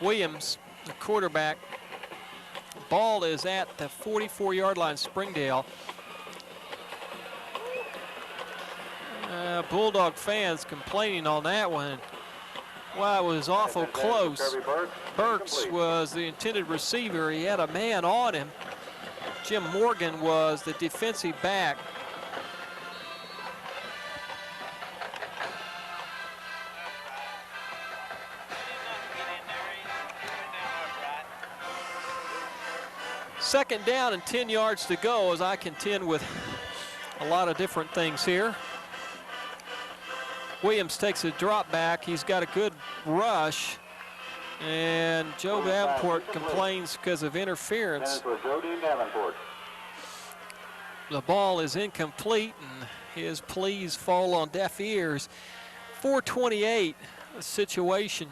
Williams, the quarterback. Ball is at the 44-yard line, Springdale. Bulldog fans complaining on that one. Well, it was awful close. Burks was the intended receiver. He had a man on him. Jim Morgan was the defensive back. 2nd down and 10 yards to go as I contend with a lot of different things here. Williams takes a drop back. He's got a good rush. And Joe Davenport complains because of interference. The ball is incomplete, and his pleas fall on deaf ears. 4:28 situation.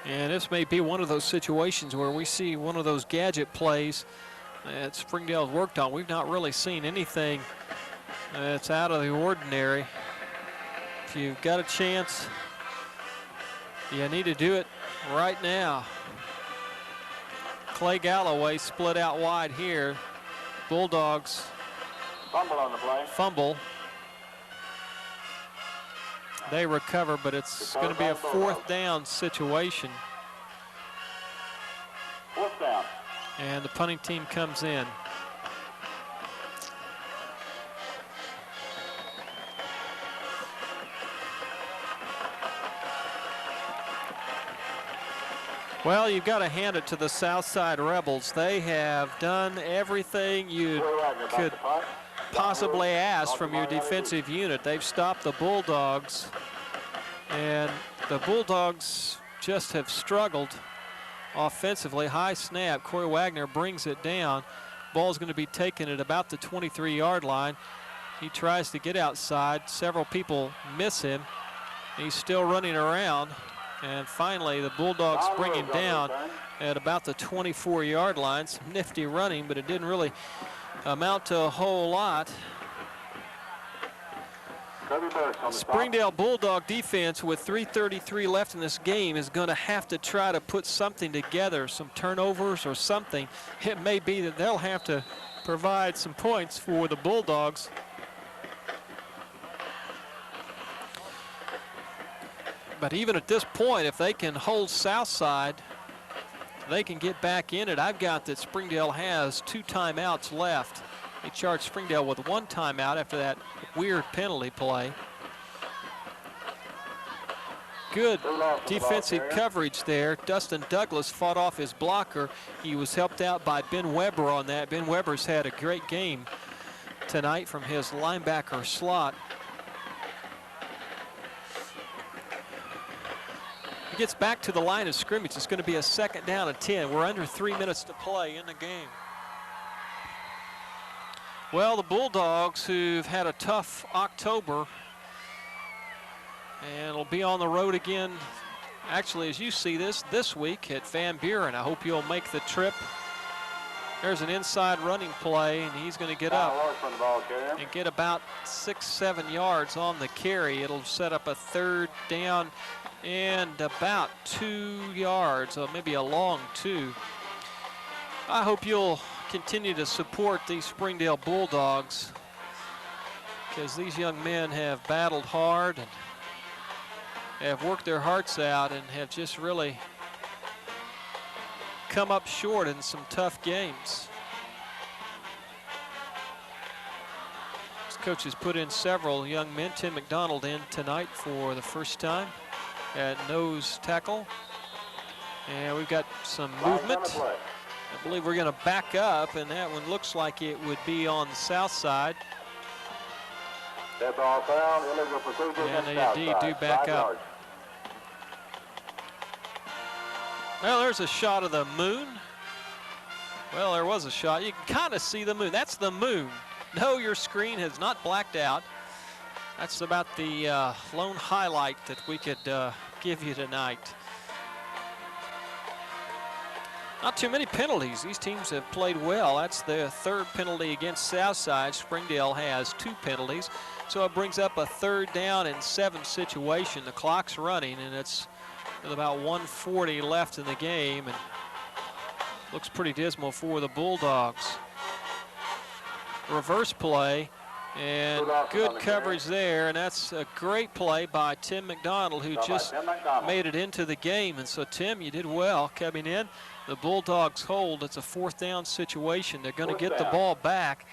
And this may be one of those situations where we see one of those gadget plays that Springdale's worked on. We've not really seen anything that's out of the ordinary. If you've got a chance, you need to do it right now. Clay Galloway split out wide here. Bulldogs Fumble on the play. fumble. They recover, but it's going to be a 4th down situation. 4th down. And the punting team comes in. Well, you've got to hand it to the Southside Rebels. They have done everything you could possibly ask from your defensive unit. They've stopped the Bulldogs, and the Bulldogs just have struggled offensively. High snap. Corey Wagner brings it down. Ball's going to be taken at about the 23-yard line. He tries to get outside. Several people miss him. He's still running around. And finally, the Bulldogs bring him down at about the 24-yard line. Some nifty running, but it didn't really amount to a whole lot. Springdale Bulldog defense with 3:33 left in this game is going to have to try to put something together, some turnovers or something. It may be that they'll have to provide some points for the Bulldogs. But even at this point, if they can hold Southside, they can get back in it. I've got that Springdale has 2 timeouts left. They charged Springdale with 1 timeout after that weird penalty play. Good defensive coverage there. Dustin Douglas fought off his blocker. He was helped out by Ben Weber on that. Ben Weber's had a great game tonight from his linebacker slot. He gets back to the line of scrimmage. It's going to be a 2nd down and 10. We're under 3 minutes to play in the game. Well, the Bulldogs, who've had a tough October, and will be on the road again, actually, as you see this week at Van Buren. I hope you'll make the trip. There's an inside running play, and he's going to get up and get about 6-7 yards on the carry. It'll set up a 3rd down and about 2 yards, or maybe a long 2. I hope you'll continue to support these Springdale Bulldogs, because these young men have battled hard and have worked their hearts out and have just really come up short in some tough games. This coach has put in several young men. Tim McDonald in tonight for the first time at nose tackle. And we've got some movement. I believe we're going to back up, and that one looks like it would be on the south side. And they indeed do back up. Well, there's a shot of the moon. Well, there was a shot. You can kind of see the moon. That's the moon. No, your screen has not blacked out. That's about the lone highlight that we could give you tonight. Not too many penalties. These teams have played well. That's their 3rd penalty against Southside. Springdale has 2 penalties. So it brings up a 3rd down and 7 situation. The clock's running, and it's with about 1:40 left in the game, and looks pretty dismal for the Bulldogs. Reverse play, and good coverage there, and that's a great play by Tim McDonald, who just made it into the game. And so, Tim, you did well coming in. The Bulldogs hold. It's a 4th down situation. They're going to get the ball back.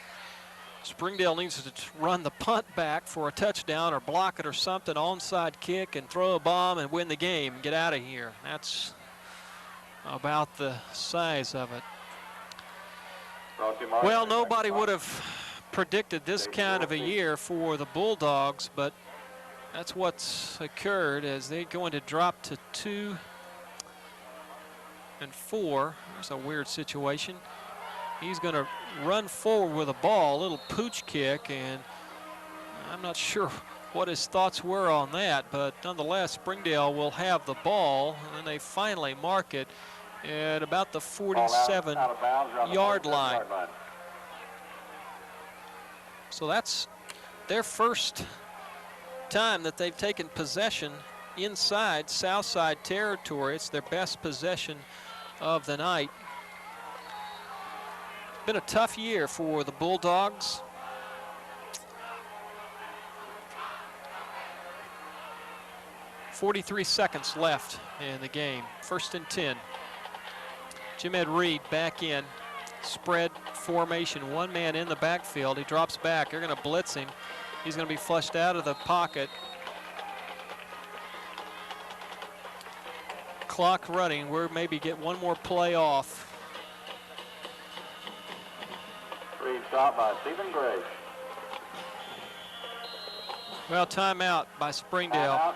Springdale needs to run the punt back for a touchdown or block it or something, onside kick, and throw a bomb and win the game. Get out of here. That's about the size of it. Well, nobody would have predicted this kind of a year for the Bulldogs, but that's what's occurred as they're going to drop to 2-4. That's a weird situation. He's going to run forward with a ball, a little pooch kick, and I'm not sure what his thoughts were on that, but nonetheless, Springdale will have the ball, and then they finally mark it at about the 47-yard line. So that's their first time that they've taken possession inside Southside territory. It's their best possession of the night. It's been a tough year for the Bulldogs. .43 seconds left in the game. 1st and 10. Jim Ed Reed back in. Spread formation. One man in the backfield. He drops back. They're going to blitz him. He's going to be flushed out of the pocket. Clock running. We're maybe get one more play off. Reed stopped by Stephen Gray. Well, timeout by Springdale.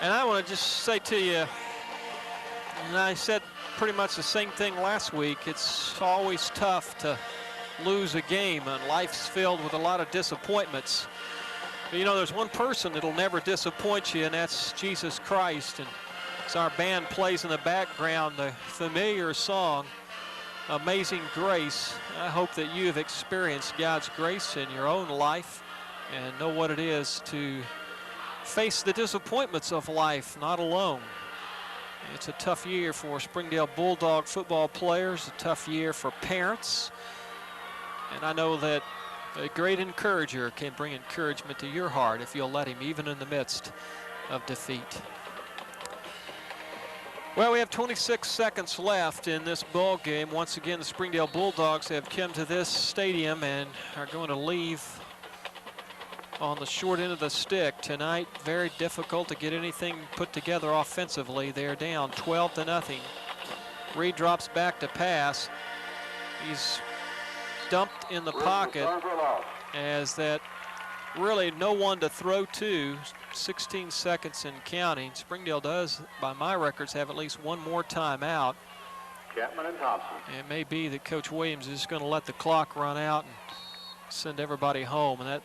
And I want to just say to you, and I said pretty much the same thing last week, it's always tough to lose a game, and life's filled with a lot of disappointments. But, you know, there's one person that'll never disappoint you, and that's Jesus Christ. And as our band plays in the background the familiar song, Amazing Grace, I hope that you have experienced God's grace in your own life and know what it is to face the disappointments of life not alone. It's a tough year for Springdale Bulldog football players, a tough year for parents. And I know that a great encourager can bring encouragement to your heart if you'll let him, even in the midst of defeat. Well, we have 26 seconds left in this ball game. Once again, the Springdale Bulldogs have come to this stadium and are going to leave on the short end of the stick tonight. Very difficult to get anything put together offensively. They're down 12-0. Reed drops back to pass. He's dumped in the pocket as that really no one to throw to. 16 seconds and counting. Springdale does, by my records, have at least one more timeout. Chapman and Thompson. It may be that Coach Williams is going to let the clock run out and send everybody home, and that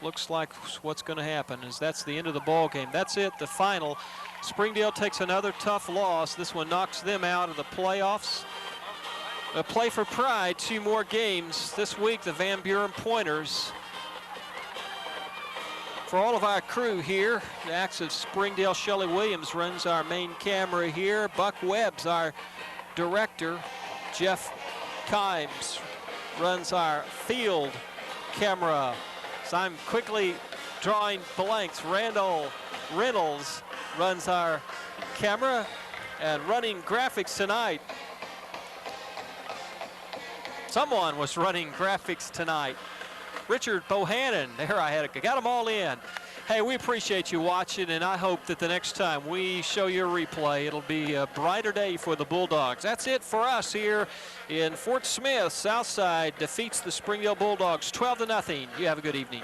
looks like what's going to happen. Is that's the end of the ball game. That's it, the final. Springdale takes another tough loss. This one knocks them out of the playoffs. A play for pride, 2 more games this week. The Van Buren Pointers. For all of our crew here, the acts of Springdale, Shelley Williams runs our main camera here. Buck Webb's our director. Jeff Kimes runs our field camera. So I'm quickly drawing blanks. Randall Reynolds runs our camera, and running graphics tonight. Someone was running graphics tonight. Richard Bohannon. There I had it. Got them all in. Hey, we appreciate you watching, and I hope that the next time we show you a replay, it'll be a brighter day for the Bulldogs. That's it for us here in Fort Smith. Southside defeats the Springdale Bulldogs 12-0. You have a good evening.